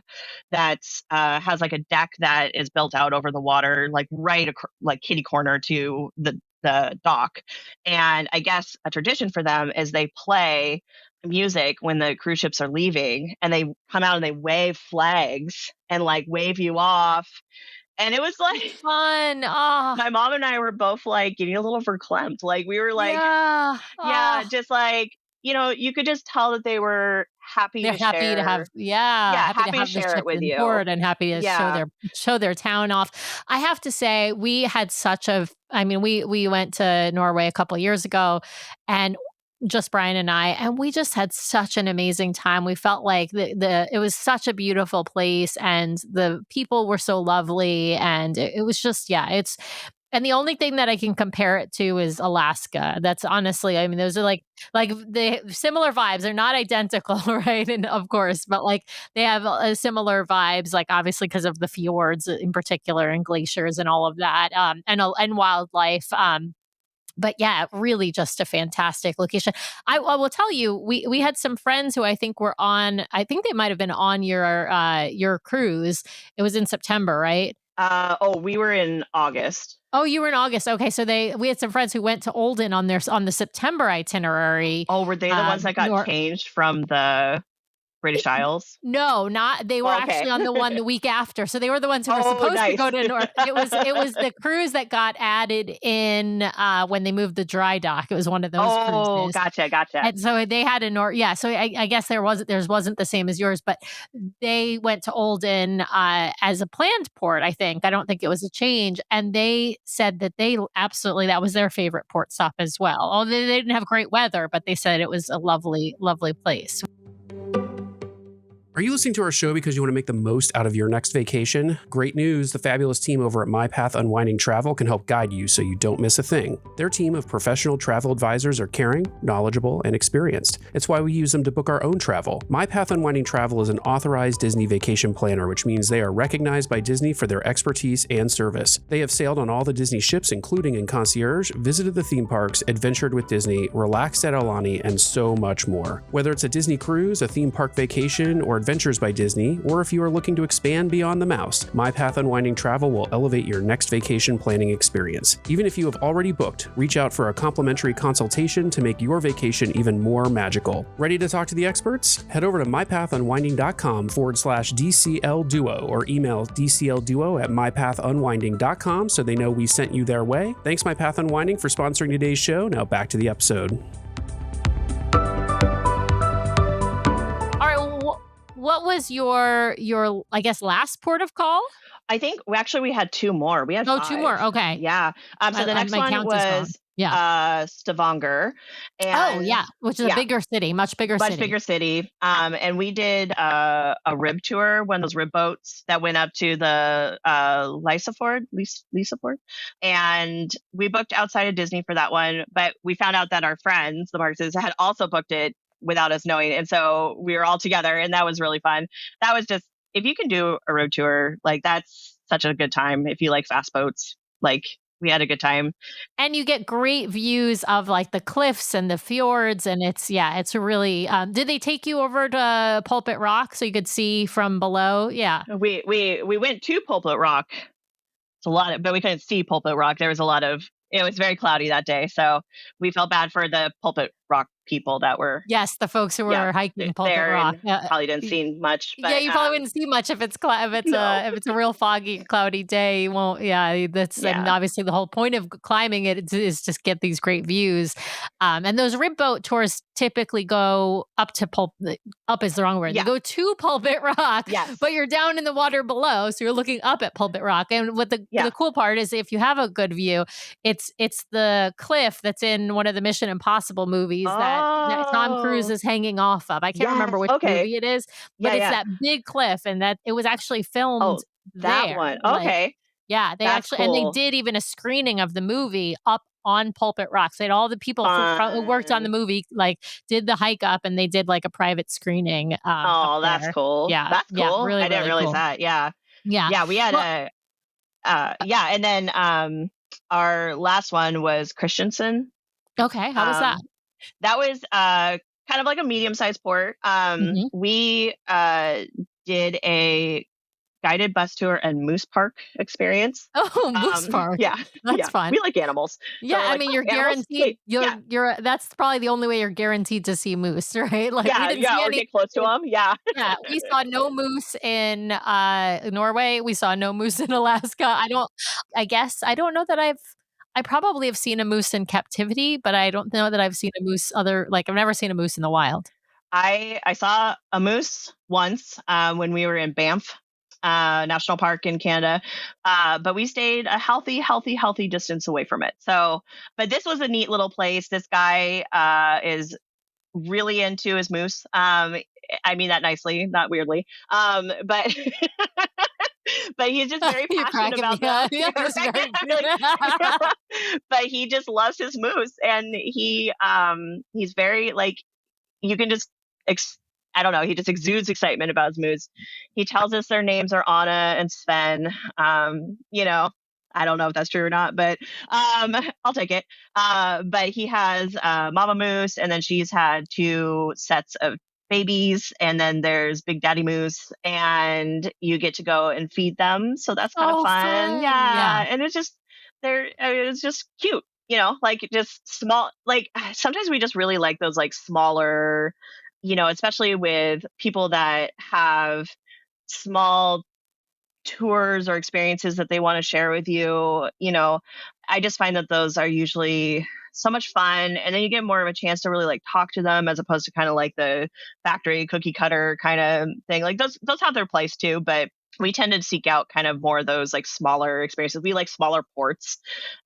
that has like a deck that is built out over the water, like like kitty corner to the dock. And I guess a tradition for them is they play music when the cruise ships are leaving, and they come out and they wave flags and like wave you off. And it was like fun. My mom and I were both like getting a little verklempt. Like we were like, just like, you could just tell that they were happy to share. Happy to have the ship with you, and happy to show their town off. I have to say, we had we went to Norway a couple of years ago, and just Brian and I, and we just had such an amazing time. We felt like it was such a beautiful place, and the people were so lovely, and it was just, and the only thing that I can compare it to is Alaska. That's honestly, I mean, those are like the similar vibes. They're not identical, right? And of course, but like they have similar vibes, like obviously because of the fjords in particular and glaciers and all of that, and wildlife. But yeah, really just a fantastic location. I will tell you, we had some friends who I think were on. I think they might have been on your cruise. It was in September, right? We were in August. Oh, you were in August. Okay, so we had some friends who went to Olden on the September itinerary. Oh, were they the ones that got changed from the British Isles? No, not they were actually on the one the week after. So they were the ones who were supposed to go to North. It was the cruise that got added in when they moved the dry dock. It was one of those cruises. Gotcha. And so they had so I guess theirs wasn't the same as yours, but they went to Olden as a planned port, I think. I don't think it was a change. And they said that that was their favorite port stop as well. Although they didn't have great weather, but they said it was a lovely, lovely place. Are you listening to our show because you want to make the most out of your next vacation? Great news, the fabulous team over at My Path Unwinding Travel can help guide you so you don't miss a thing. Their team of professional travel advisors are caring, knowledgeable, and experienced. It's why we use them to book our own travel. My Path Unwinding Travel is an authorized Disney vacation planner, which means they are recognized by Disney for their expertise and service. They have sailed on all the Disney ships, including in concierge, visited the theme parks, adventured with Disney, relaxed at Aulani, and so much more. Whether it's a Disney cruise, a theme park vacation, or Adventures by Disney, or if you are looking to expand beyond the mouse, My Path Unwinding Travel will elevate your next vacation planning experience. Even if you have already booked, reach out for a complimentary consultation to make your vacation even more magical. Ready to talk to the experts? Head over to mypathunwinding.com/DCL Duo or email dclduo@mypathunwinding.com so they know we sent you their way. Thanks, My Path Unwinding, for sponsoring today's show. Now back to the episode. What was your I guess last port of call? I think we had two more. We had 5. 2 more. Okay. Yeah. So the next one was Stavanger. And, which is a bigger city, much bigger city. And we did a rib tour, one of those rib boats that went up to the Fjord. And we booked outside of Disney for that one, but we found out that our friends, the Marxes, had also booked it without us knowing. And so we were all together, and that was really fun. That was just, if you can do a road tour, like that's such a good time. If you like fast boats, like we had a good time. And you get great views of like the cliffs and the fjords. And it's really, did they take you over to Pulpit Rock so you could see from below? Yeah. We went to Pulpit Rock. It's a lot but we couldn't see Pulpit Rock. There was it was very cloudy that day. So we felt bad for the Pulpit Rock people that were. Yes, the folks who were hiking Pulpit Rock. Probably didn't see much. But, you probably wouldn't see much if it's a real foggy, cloudy day. You won't. And obviously the whole point of climbing it is just get these great views. And those rib boat tours typically go up to up is the wrong word. You go to Pulpit Rock, but you're down in the water below, so you're looking up at Pulpit Rock. And what the cool part is, if you have a good view, it's the cliff that's in one of the Mission Impossible movies that Tom Cruise is hanging off of. I can't remember which movie it is, but it's that big cliff, and that it was actually filmed that there. one. Okay. That's cool. And they did even a screening of the movie up on Pulpit Rock. So they had all the people who worked on the movie, like did the hike up, and they did like a private screening. That's cool. Yeah. That's cool. Really, I didn't realize that. Yeah. Yeah. We had and then our last one was Christensen. Okay. How was that? That was kind of like a medium-sized port. We did a guided bus tour and moose park experience. Oh, moose park. Yeah. That's fun. We like animals. Yeah. So I mean, you're guaranteed, that's probably the only way you're guaranteed to see moose, right? Like, or get close to them. Yeah. Yeah. We saw no moose in Norway. We saw no moose in Alaska. I don't know that I probably have seen a moose in captivity, but I don't know that I've seen a moose I've never seen a moose in the wild. I saw a moose once when we were in Banff. National Park in Canada. But we stayed a healthy distance away from it. So, but this was a neat little place. This guy is really into his moose. I mean that nicely, not weirdly. But but he's just very You're passionate cracking me about them. up. Yeah, this is great. But he just loves his moose, and he's very like, you can just I don't know, he just exudes excitement about his moose. He tells us their names are Anna and Sven. You know, I don't know if that's true or not, but I'll take it. But he has Mama Moose, and then she's had 2 sets of babies, and then there's Big Daddy Moose, and you get to go and feed them. So that's kind of Oh, fun. fun. Yeah. And it's just it's just cute. Like just small. Like sometimes we just really like those like smaller, especially with people that have small tours or experiences that they want to share with you. I just find that those are usually so much fun, and then you get more of a chance to really like talk to them, as opposed to kind of like the factory cookie cutter kind of thing. Like those have their place too, but we tend to seek out kind of more of those like smaller experiences. We like smaller ports.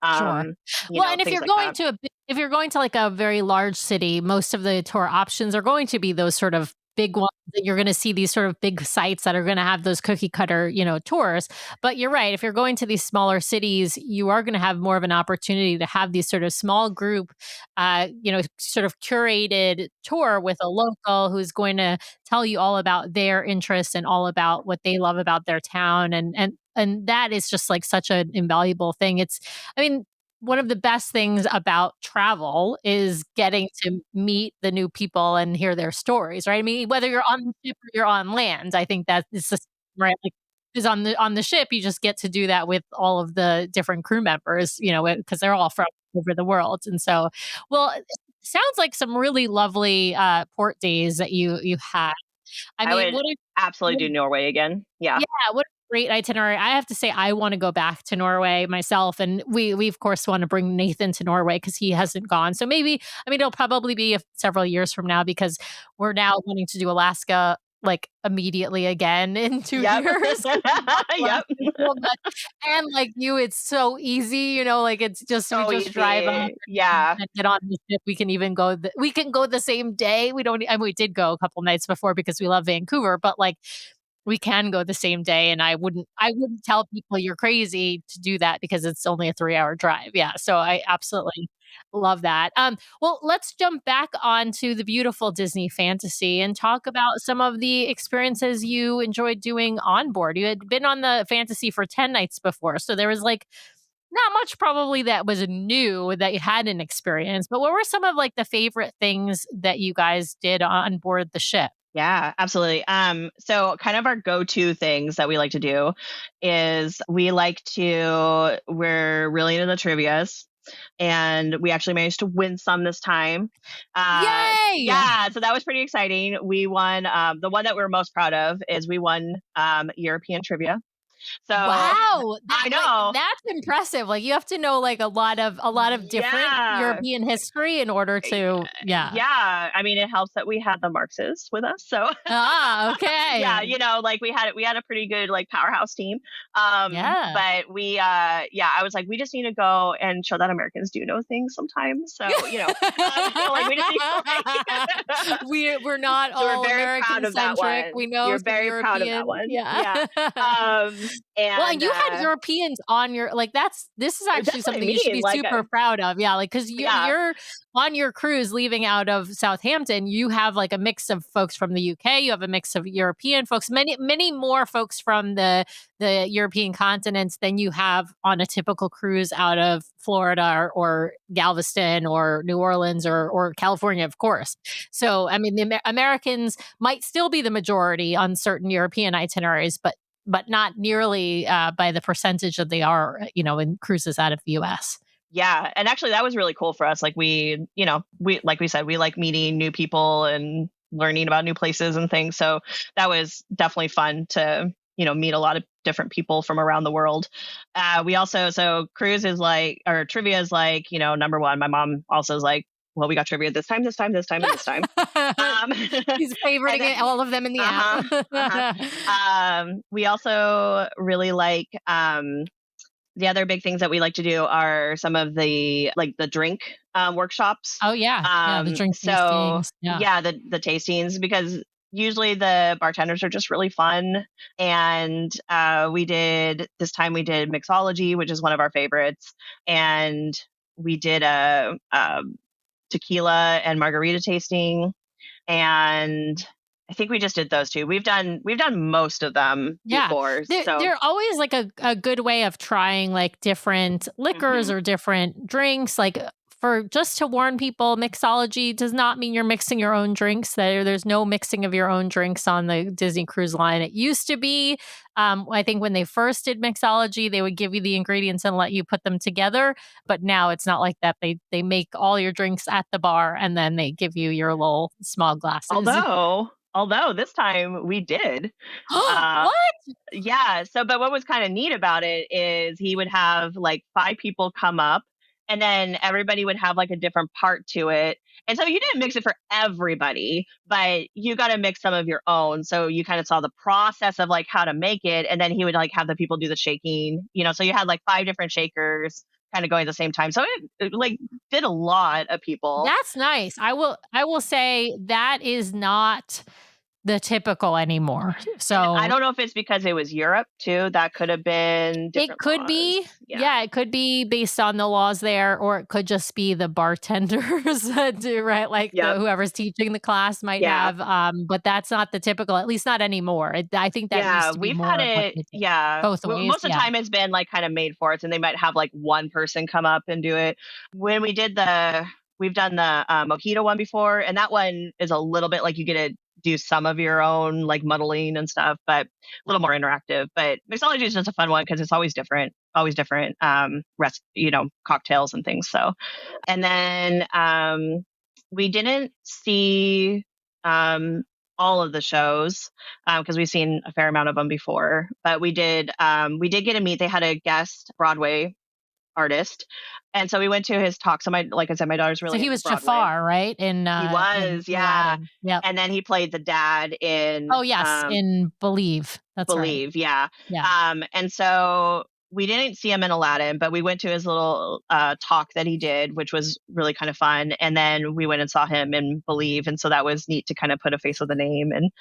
Sure. Well, and if you're like going that. if you're going to like a very large city, most of the tour options are going to be those sort of big ones that you're going to see, these sort of big sites that are going to have those cookie cutter, tours. But you're right. If you're going to these smaller cities, you are going to have more of an opportunity to have these sort of small group, sort of curated tour with a local who's going to tell you all about their interests and all about what they love about their town. And that is just like such an invaluable thing. One of the best things about travel is getting to meet the new people and hear their stories, right? I mean, whether you're on the ship or you're on land, I think that is the same, right. Like, because on the ship, you just get to do that with all of the different crew members, because they're all from over the world. And so, well, it sounds like some really lovely port days that you had. I would absolutely do Norway again. Yeah. Yeah, what a great itinerary. I have to say, I want to go back to Norway myself. And we of course want to bring Nathan to Norway because he hasn't gone. So maybe, it'll probably be several years from now, because we're now wanting to do Alaska like immediately again in 2 years. Yep. And like you, it's so easy, like it's just, so we just easy. drive up Yeah. and get on the ship. We can even go, we can go the same day. We don't, we did go a couple nights before because we love Vancouver, but like, we can go the same day, and I wouldn't tell people you're crazy to do that because it's only a 3-hour drive. Yeah. So I absolutely love that. Well, let's jump back onto the beautiful Disney Fantasy and talk about some of the experiences you enjoyed doing on board. You had been on the Fantasy for 10 nights before, so there was like not much probably that was new that you hadn't experienced, but what were some of like the favorite things that you guys did on board the ship? Yeah, absolutely. So kind of our go-to things that we like to do is we're really into the trivias, and we actually managed to win some this time. Yay! Yeah, so that was pretty exciting. We won, the one that we're most proud of is we won European trivia. So wow, I know that's impressive. Like you have to know like a lot of different European history in order to Yeah, I mean, it helps that we had the Marxists with us. So okay. Yeah, like we had a pretty good like powerhouse team. But we I was like, we just need to go and show that Americans do know things sometimes. So like we just need we're not so all we're very American proud of that centric. one. We know you're very European. proud of that one. Yeah. And you had Europeans on your this is actually something you should be super proud of. Yeah, like because you're on your cruise leaving out of Southampton, you have like a mix of folks from the UK, you have a mix of European folks, many more folks from the European continents than you have on a typical cruise out of Florida or Galveston or New Orleans or California, of course. So, I mean, the Americans might still be the majority on certain European itineraries, but not nearly by the percentage that they are, in cruises out of the U.S. Yeah. And actually that was really cool for us. Like we like we said, we like meeting new people and learning about new places and things. So that was definitely fun to, meet a lot of different people from around the world. We also, so cruise is like, or trivia is like, number one. My mom also is like, well, we got trivia this time, and this time. He's favoriting all of them in the app. We also really like the other big things that we like to do are some of the drink workshops. Oh yeah, the drink tastings. The tastings, because usually the bartenders are just really fun. And this time we did mixology, which is one of our favorites, and we did a tequila and margarita tasting, and I think we just did those two. We've done most of them before. They're always like a good way of trying like different liquors or different drinks. Like, for just to warn people, mixology does not mean you're mixing your own drinks. There's no mixing of your own drinks on the Disney Cruise Line. It used to be, I think when they first did mixology, they would give you the ingredients and let you put them together. But now it's not like that. They make all your drinks at the bar and then they give you your little small glasses. Although this time we did. What? Yeah. But what was kind of neat about it is he would have like 5 people come up, and then everybody would have like a different part to it. And so you didn't mix it for everybody, but you got to mix some of your own. So you kind of saw the process of like how to make it. And then he would like have the people do the shaking, so you had like 5 different shakers kind of going at the same time. So it like did a lot of people. That's nice. I will say that is not the typical anymore. So and I don't know if it's because it was Europe too. That could have been different. It could be. Yeah, it could be based on the laws there, or it could just be the bartenders that do, right? Like whoever's teaching the class might have. But that's not the typical, at least not anymore. I think that used to be we've more had it. Both ways. Most of the time it's been like kind of made for us, and they might have like one person come up and do it. When we've done the mojito one before, and that one is a little bit like you get to do some of your own like muddling and stuff, but a little more interactive. But mixology is just a fun one because it's always different cocktails and things. So, and then we didn't see all of the shows because we've seen a fair amount of them before, but we did get to meet. They had a guest Broadway artist, and so we went to his talk. So like I said, my daughter's really. So he was Jafar, right? He was, yeah. And then he played the dad in. Oh yes, in Believe. That's Believe, right. Yeah. And so we didn't see him in Aladdin, but we went to his little talk that he did, which was really kind of fun. And then we went and saw him in Believe, and so that was neat to kind of put a face with the name. And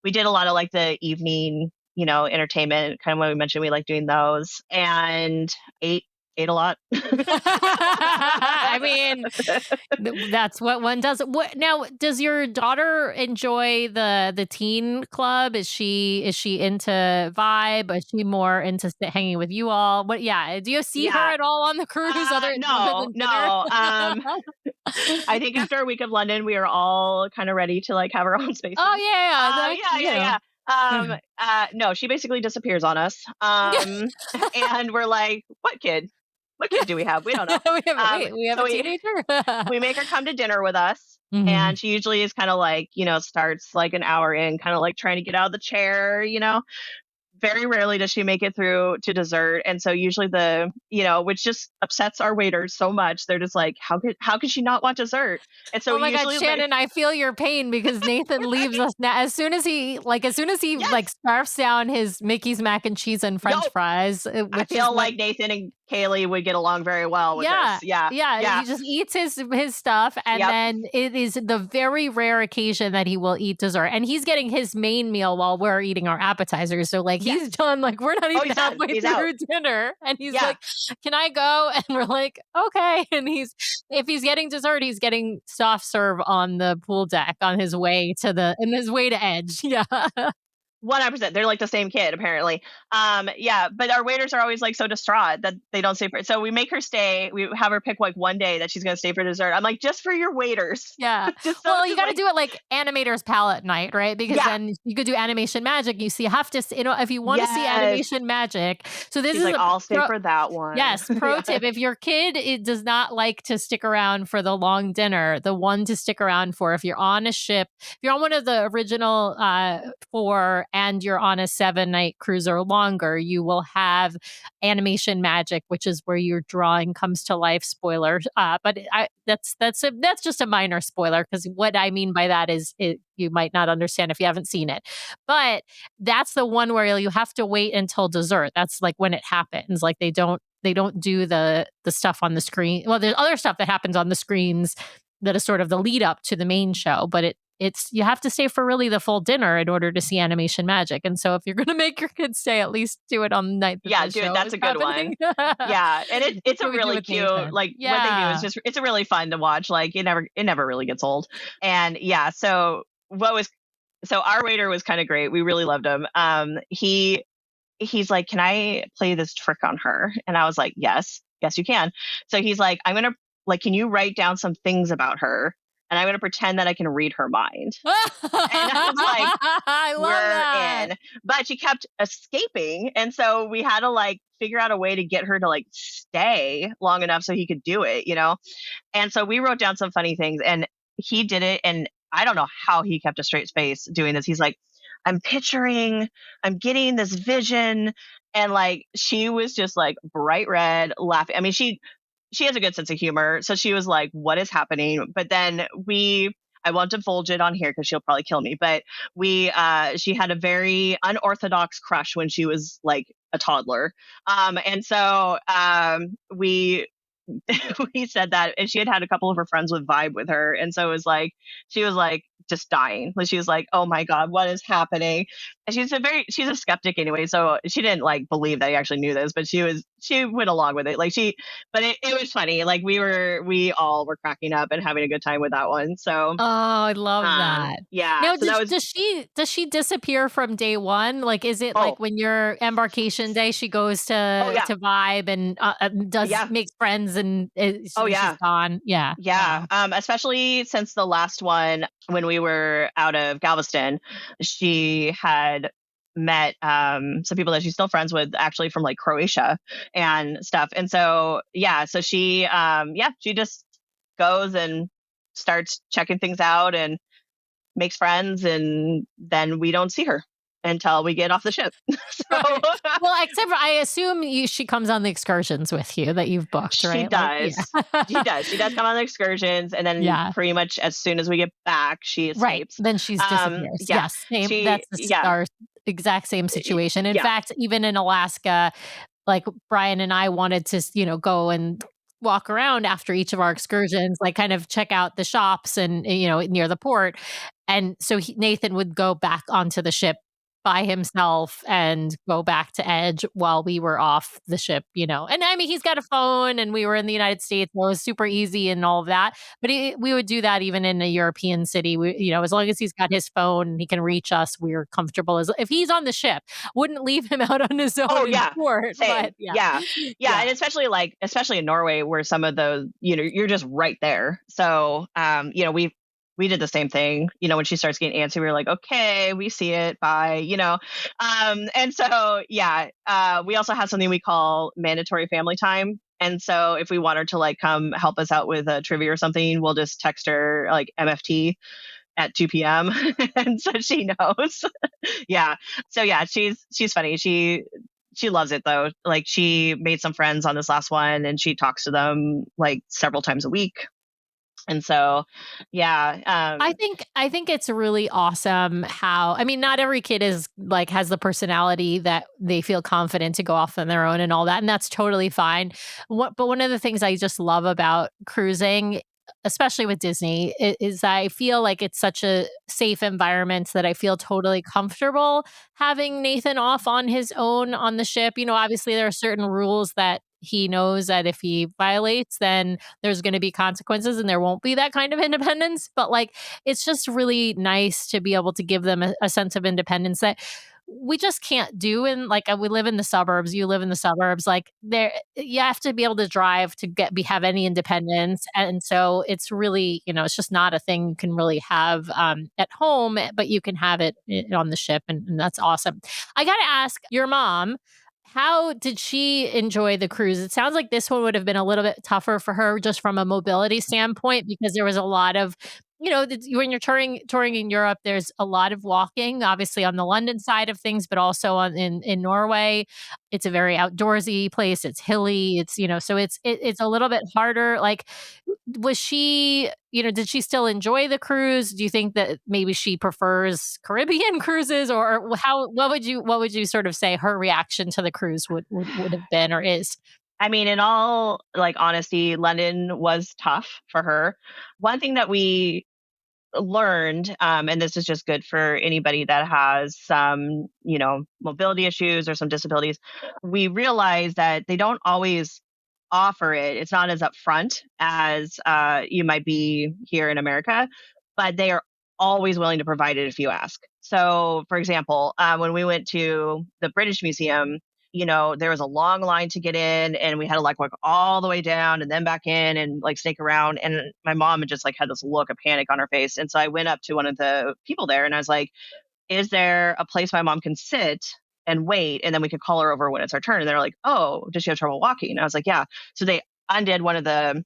we did a lot of like the evening, entertainment, kind of when we mentioned we like doing those, and ate a lot. I mean, that's what one does. Now, does your daughter enjoy the teen club? Is she into vibe? Is she more into hanging with you all? Do you see her at all on the cruise? No. I think after a week of London, we are all kind of ready to like have our own space. Oh yeah. No, she basically disappears on us. And we're like, what kid do we have? We don't know. we have a teenager. We make her come to dinner with us. And she usually is kind of like, starts like an hour in, kind of like trying to get out of the chair, Very rarely does she make it through to dessert. And so usually which just upsets our waiters so much. They're just like, how could she not want dessert? And so oh my God, Shannon, I feel your pain because Nathan leaves us now. As soon as he scarfs down his Mickey's mac and cheese and French fries. I feel like Nathan and Kaylee would get along very well with this. Yeah. He just eats his stuff. And then it is the very rare occasion that he will eat dessert. And he's getting his main meal while we're eating our appetizers. So like he's done, like we're not even halfway through dinner. And he's like, can I go? And we're like, okay. And if he's getting dessert, he's getting soft serve on the pool deck on his way to Edge. Yeah. 100%. They're like the same kid, apparently. But our waiters are always like so distraught that they don't stay for it. So we make her stay. We have her pick like one day that she's going to stay for dessert. I'm like, just for your waiters. Yeah. You got to do it like Animator's Palette Night, right? Because then you could do Animation Magic. If you want to see Animation Magic. So this is like, I'll stay for that one. Yes. Pro tip. If your kid does not like to stick around for the long dinner, the one to stick around for, if you're on a ship, if you're on one of the original 4 and you're on a 7-night cruise or longer, you will have animation magic, which is where your drawing comes to life. Spoiler, but that's just a minor spoiler, because what I mean by that is you might not understand if you haven't seen it. But that's the one where you have to wait until dessert. That's like when it happens. Like they don't do the stuff on the screen. Well, there's other stuff that happens on the screens that is sort of the lead up to the main show, but it's you have to stay for really the full dinner in order to see animation magic. And so if you're going to make your kids stay, at least do it on the night that the show That's is a good happening. one. Yeah, and it's a What we do really with cute, Nathan. like what they do is just, it's a really fun to watch. Like it never really gets old. And yeah, so our waiter was kind of great. We really loved him. He's like, can I play this trick on her? And I was like, yes, you can. So he's like, can you write down some things about her? And I'm going to pretend that I can read her mind. And I was like, I love we're that. in. But she kept escaping. And so we had to like figure out a way to get her to like stay long enough so he could do it, you know? And so we wrote down some funny things and he did it. And I don't know how he kept a straight face doing this. He's like, I'm getting this vision. And like, she was just like bright red laughing. I mean, she has a good sense of humor. So she was like, what is happening? But then I won't divulge it on here because she'll probably kill me. But she had a very unorthodox crush when she was like a toddler. And so we said that, and she had a couple of her friends with vibe with her. And so it was like, she was like just dying. She was like, oh my God, what is happening? And she's a skeptic anyway. So she didn't like believe that he actually knew this, but she went along with it. Like but it was funny. Like we all were cracking up and having a good time with that one. So, oh, I love that. Yeah. Now, So does she disappear from day one? Like, is it like when your embarkation day, she goes to vibe and makes friends and she's gone? Yeah. Yeah. Wow. Especially since the last one, when we were out of Galveston, she had met some people that she's still friends with actually from like Croatia and stuff. And so, so she just goes and starts checking things out and makes friends, and then we don't see her until we get off the ship. Well, except for I assume she comes on the excursions with you that you've booked, right? She does. She does. She does come on the excursions, and then pretty much as soon as we get back, she escapes. Right. Then she's disappears. Yes. Same. That's our exact same situation. In fact, even in Alaska, like Brian and I wanted to, go and walk around after each of our excursions, like kind of check out the shops and, near the port. And so Nathan would go back onto the ship by himself and go back to Edge while we were off the ship, And I mean, he's got a phone and we were in the United States, so it was super easy and all of that. But we would do that even in a European city. As long as he's got his phone and he can reach us, we're comfortable. If he's on the ship, wouldn't leave him out on his own in port. But, yeah. And especially in Norway, where some of those, you're just right there. So, we did the same thing, when she starts getting antsy, we were like, okay, we see it. Bye, and so, we also have something we call mandatory family time. And so if we want her to like come help us out with a trivia or something, we'll just text her like MFT at 2 p.m. and so she knows. So she's funny. She loves it though. Like she made some friends on this last one and she talks to them like several times a week. And so, I think it's really awesome how, I mean, not every kid is like, has the personality that they feel confident to go off on their own and all that. And that's totally fine. But one of the things I just love about cruising, especially with Disney, is I feel like it's such a safe environment that I feel totally comfortable having Nathan off on his own on the ship. Obviously there are certain rules that he knows that if he violates, then there's going to be consequences and there won't be that kind of independence. But like, it's just really nice to be able to give them a sense of independence that we just can't do. And like, we live in the suburbs, you live in the suburbs, like there, you have to be able to drive to have any independence. And so it's really, it's just not a thing you can really have at home, but you can have it on the ship. And that's awesome. I got to ask your mom, how did she enjoy the cruise? It sounds like this one would have been a little bit tougher for her just from a mobility standpoint, because there was a lot of when you're touring in Europe, there's a lot of walking, obviously on the London side of things, but also in Norway. It's a very outdoorsy place. It's hilly. So it's a little bit harder. Like, was she, did she still enjoy the cruise? Do you think that maybe she prefers Caribbean cruises, or what would you sort of say her reaction to the cruise would have been or is? I mean, in all like honesty, London was tough for her. One thing that we learned, and this is just good for anybody that has some, mobility issues or some disabilities, we realized that they don't always offer it. It's not as upfront as you might be here in America, but they are always willing to provide it if you ask. So, for example, when we went to the British Museum, there was a long line to get in, and we had to like walk all the way down and then back in and like snake around. And my mom had just like had this look of panic on her face. And so I went up to one of the people there and I was like, is there a place my mom can sit and wait, and then we could call her over when it's our turn? And they're like, oh, does she have trouble walking? And I was like, yeah. So they undid one of the,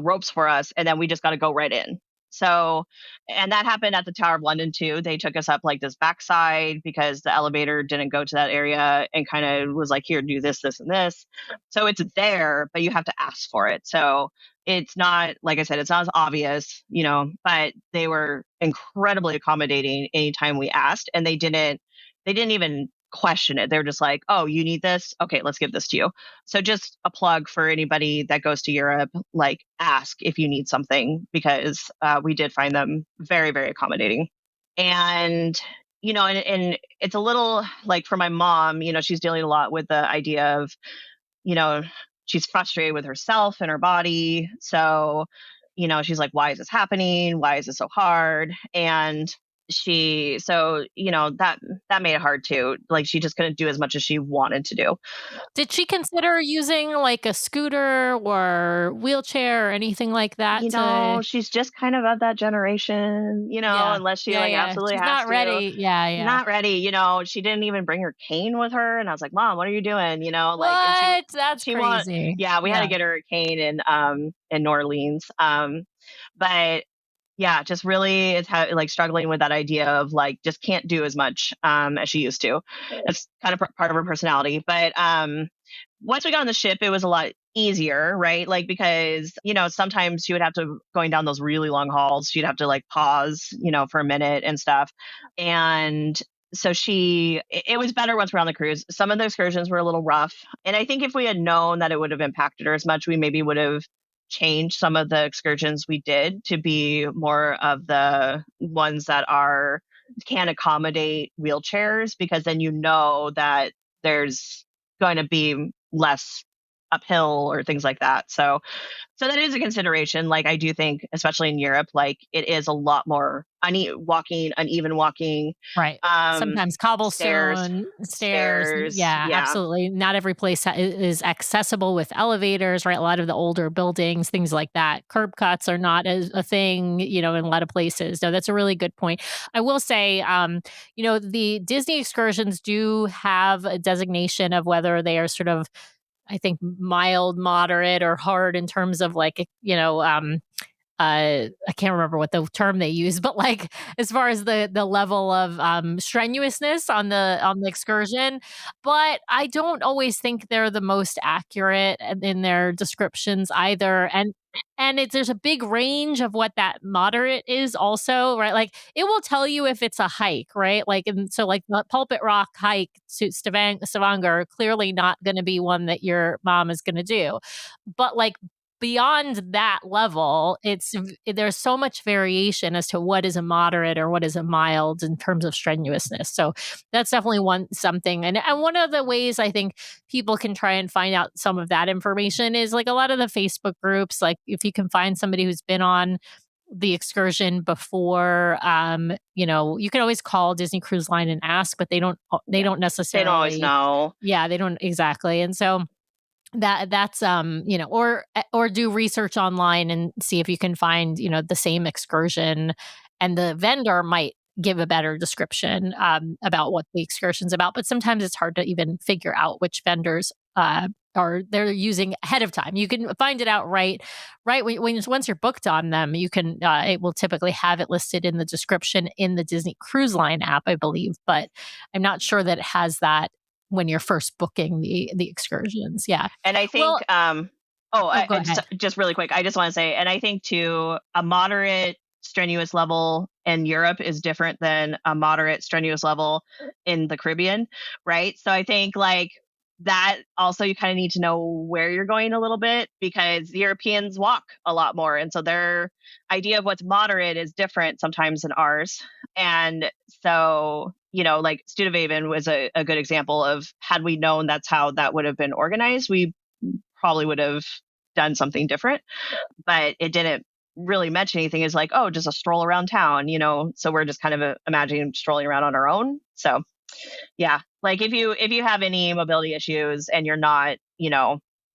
ropes for us, and then we just got to go right in. So, and that happened at the Tower of London too. They took us up like this backside because the elevator didn't go to that area, and kind of was like, here, do this, this, and this. So it's there, but you have to ask for it. So it's not, like I said, it's not as obvious, but they were incredibly accommodating anytime we asked, and they didn't even question it. They're just like, oh, you need this? Okay, let's give this to you. So just a plug for anybody that goes to Europe, like ask if you need something, because we did find them very, very accommodating. And, and it's a little like for my mom, she's dealing a lot with the idea of, she's frustrated with herself and her body. So, she's like, why is this happening? Why is this so hard? And that made it hard too. Like, she just couldn't do as much as she wanted to do. Did she consider using like a scooter or wheelchair or anything like that? She's just kind of that generation, unless she absolutely she's has not to. ready. Yeah. Not ready. She didn't even bring her cane with her. And I was like, Mom, what are you doing? What? That's crazy. We had to get her a cane in New Orleans. But yeah, just really it's like struggling with that idea of like just can't do as much as she used to. It's kind of part of her personality. But once we got on the ship, it was a lot easier, right? Like, because sometimes she would have to, going down those really long hauls, she'd have to like pause, for a minute and stuff. And so it was better once we're on the cruise. Some of the excursions were a little rough, and I think if we had known that it would have impacted her as much, we maybe would have change some of the excursions we did to be more of the ones that can accommodate wheelchairs, because then that there's going to be less uphill or things like that. So that is a consideration. Like, I do think, especially in Europe, like it is a lot more uneven walking. Right. Sometimes cobblestone, stairs. Yeah, absolutely. Not every place is accessible with elevators, right? A lot of the older buildings, things like that. Curb cuts are not a thing, in a lot of places. No, that's a really good point. I will say, the Disney excursions do have a designation of whether they are sort of, I think, mild, moderate, or hard in terms of like, I can't remember what the term they use, but like as far as the level of strenuousness on the excursion. But I don't always think they're the most accurate in their descriptions either. And there's a big range of what that moderate is also, right? Like it will tell you if it's a hike, right? Like, and so like the Pulpit Rock hike to Stavanger, clearly not going to be one that your mom is going to do. But like beyond that level, there's so much variation as to what is a moderate or what is a mild in terms of strenuousness. So that's definitely something. And one of the ways I think people can try and find out some of that information is like a lot of the Facebook groups. Like if you can find somebody who's been on the excursion before, you can always call Disney Cruise Line and ask, but they don't necessarily. They don't always know. Yeah, they don't exactly. And so that's or do research online and see if you can find the same excursion, and the vendor might give a better description about what the excursion's about. But sometimes it's hard to even figure out which vendors they're using ahead of time. You can find it out right once you're booked on them. You can it will typically have it listed in the description in the Disney Cruise Line app, I believe, but I'm not sure that it has that when you're first booking the excursions. Yeah. And I think go ahead. Just really quick, I just want to say, and I think too, a moderate strenuous level in Europe is different than a moderate strenuous level in the Caribbean, right? So I think like that also you kind of need to know where you're going a little bit, because Europeans walk a lot more. And so their idea of what's moderate is different sometimes than ours. And so, like Studebaven was a good example of, had we known that's how that would have been organized, we probably would have done something different, but it didn't really mention anything. Is like, oh, just a stroll around town, so we're just kind of imagining strolling around on our own. So yeah, like if you have any mobility issues and you're not,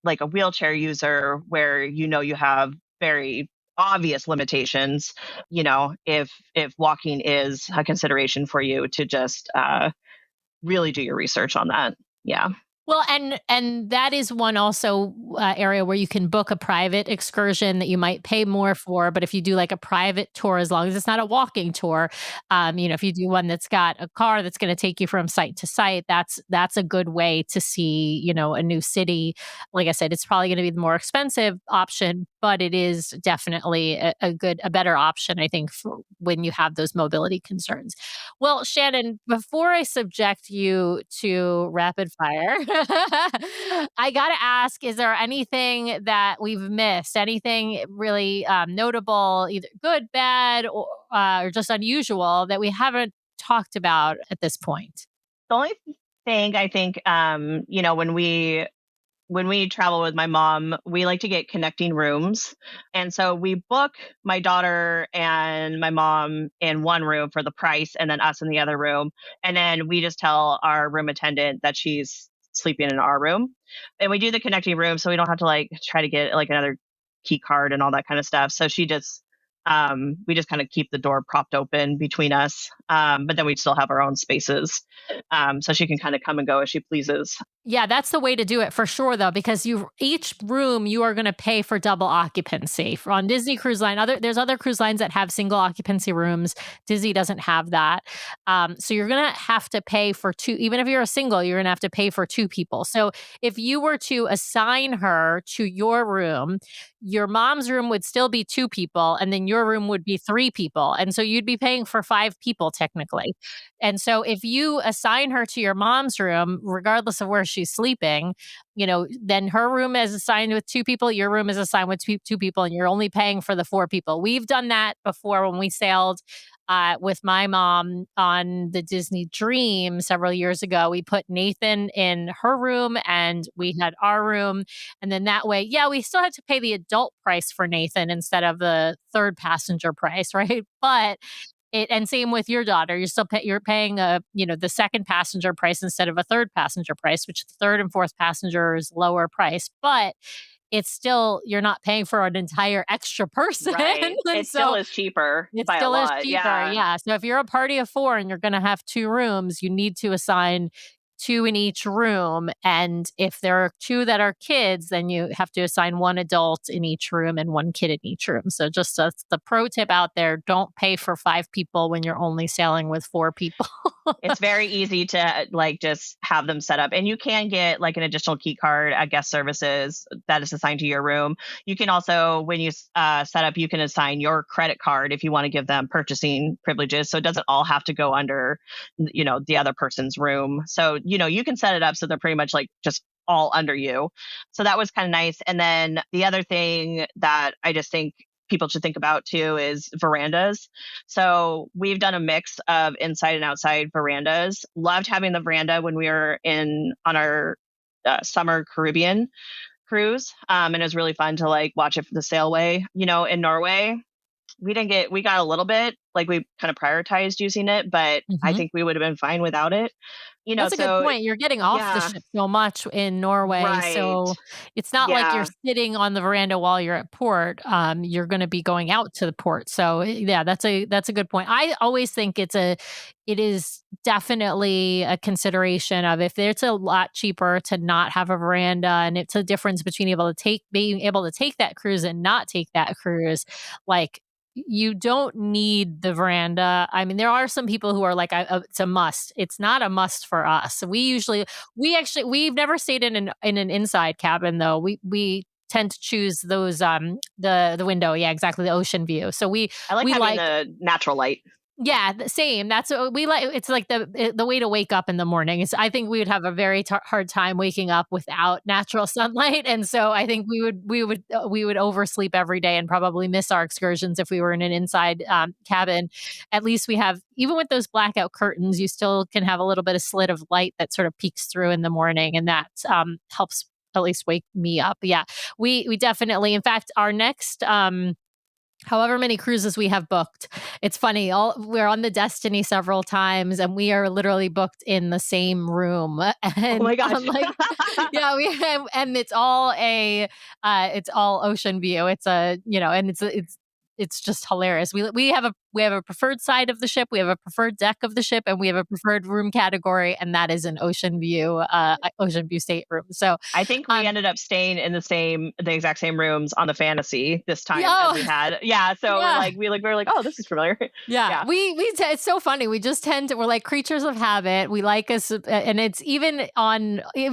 like a wheelchair user where you have very obvious limitations, if walking is a consideration for you, to just really do your research on that. Yeah. Well, and that is one also area where you can book a private excursion that you might pay more for. But if you do like a private tour, as long as it's not a walking tour, if you do one that's got a car that's going to take you from site to site, that's a good way to see, a new city. Like I said, it's probably going to be the more expensive option, but it is definitely a better option, I think, for when you have those mobility concerns. Well, Shannon, before I subject you to rapid fire, I got to ask, is there anything that we've missed? Anything really notable, either good, bad, or just unusual that we haven't talked about at this point? The only thing I think, when we travel with my mom, we like to get connecting rooms. And so we book my daughter and my mom in one room for the price, and then us in the other room. And then we just tell our room attendant that she's sleeping in our room. And we do the connecting room so we don't have to like try to get like another key card and all that kind of stuff. So we just kind of keep the door propped open between us. But then we still have our own spaces. So she can kind of come and go as she pleases. Yeah, that's the way to do it for sure, though, because each room you are going to pay for double occupancy. On Disney Cruise Line, there's other cruise lines that have single occupancy rooms. Disney doesn't have that. So you're going to have to pay for two. Even if you're a single, you're going to have to pay for two people. So if you were to assign her to your room, your mom's room would still be two people, and then your room would be three people. And so you'd be paying for five people technically. And so if you assign her to your mom's room, regardless of where she's sleeping, then her room is assigned with two people, your room is assigned with two people, and you're only paying for the four people. We've done that before when we sailed with my mom on the Disney Dream several years ago. We put Nathan in her room and we had our room. And then that way, we still had to pay the adult price for Nathan instead of the third passenger price, right? But and same with your daughter. You're paying the second passenger price instead of a third passenger price, which the third and fourth passenger is lower price, but it's still, you're not paying for an entire extra person. Right. It still is cheaper. It still is cheaper. Yeah. So if you're a party of four and you're going to have two rooms, you need to assign two in each room. And if there are two that are kids, then you have to assign one adult in each room and one kid in each room. So just the pro tip out there, don't pay for five people when you're only sailing with four people. It's very easy to like just have them set up, and you can get like an additional key card at guest services that is assigned to your room. You can also, when you set up, you can assign your credit card if you want to give them purchasing privileges. So it doesn't all have to go under, the other person's room. So, you can set it up so they're pretty much like just all under you. So that was kind of nice. And then the other thing that I just think people should think about too is verandas. So we've done a mix of inside and outside verandas. Loved having the veranda when we were on our summer Caribbean cruise. And it was really fun to like watch it from the sailway, in Norway. we got a little bit, like we kind of prioritized using it, but I think we would have been fine without it. That's a good point. You're getting off the yeah, ship so much in Norway. right. So it's not like you're sitting on the veranda while you're at port. You're going to be going out to the port. So yeah, that's a good point. I always think it is definitely a consideration of if it's a lot cheaper to not have a veranda, and it's a difference between being able to take that cruise and not take that cruise. Like, you don't need the veranda. I mean, there are some people who are like, it's a must. It's not a must for us. We've never stayed in an inside cabin though. We tend to choose those, the window. Yeah, exactly. The ocean view. So I like having the natural light. Yeah, the same. That's what we like. It's like the way to wake up in the morning. I think we would have a very hard time waking up without natural sunlight, and so I think we would oversleep every day and probably miss our excursions if we were in an inside cabin. At least we have, even with those blackout curtains, you still can have a little bit of slit of light that sort of peeks through in the morning, and that helps at least wake me up. Yeah, we definitely. In fact, our next however many cruises we have booked. It's funny. We're on the Destiny several times, and we are literally booked in the same room. And, oh my gosh! Yeah, and it's all it's all ocean view. It's and it's just hilarious. We have a preferred side of the ship, we have a preferred deck of the ship, and we have a preferred room category, and that is an ocean view stateroom. So I think we ended up staying in the exact same rooms on the Fantasy this time as we had. Yeah, so we were like, oh, this is familiar. Yeah. It's so funny. We just we're like creatures of habit. We like us, and it's even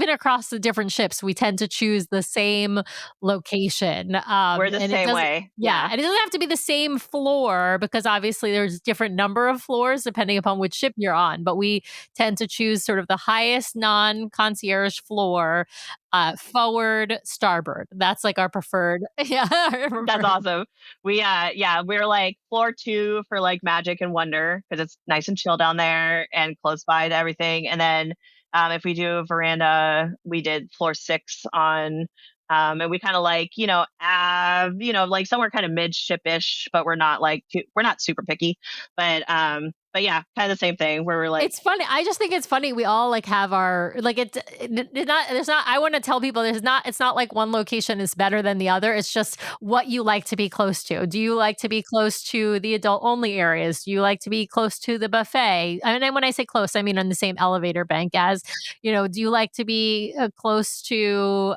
across the different ships, we tend to choose the same location. We're the same way. Yeah, and it doesn't have to be the same floor, because obviously there's different number of floors depending upon which ship you're on, but we tend to choose sort of the highest non-concierge floor, forward, starboard. That's like our preferred. Yeah. That's awesome. We're like floor 2 for like Magic and Wonder, because it's nice and chill down there and close by to everything. And then if we do a veranda, we did floor 6 on and we kind of like, like somewhere kind of mid-ship-ish, but we're not super picky. But yeah, kind of the same thing where we're like, it's funny. I just think it's funny. We all like have our, like, I want to tell people it's not like one location is better than the other. It's just what you like to be close to. Do you like to be close to the adult only areas? Do you like to be close to the buffet? I mean, when I say close, I mean on the same elevator bank as, do you like to be close to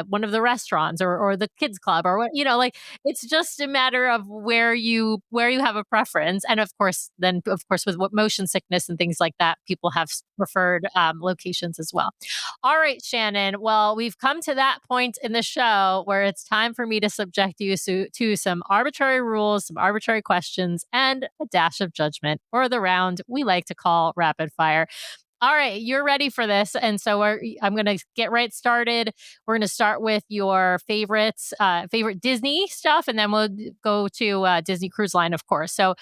one of the restaurants or the kids club or what, like, it's just a matter of where you have a preference. And of course, with what motion sickness and things like that, people have preferred locations as well. All right, Shannon. Well, we've come to that point in the show where it's time for me to subject you to some arbitrary rules, some arbitrary questions, and a dash of judgment, or the round we like to call rapid fire. All right, you're ready for this. And so I'm going to get right started. We're going to start with your favorite Disney stuff, and then we'll go to Disney Cruise Line, of course. So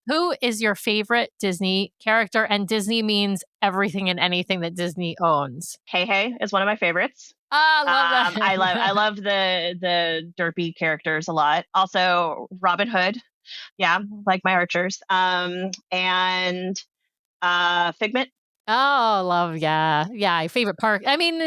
who is your favorite Disney character? And Disney means everything and anything that Disney owns. Hey is one of my favorites. I love that. I love the derpy characters a lot. Also, Robin Hood. Yeah, like my archers. And Figment. Oh, love, yeah. Favorite park. I mean,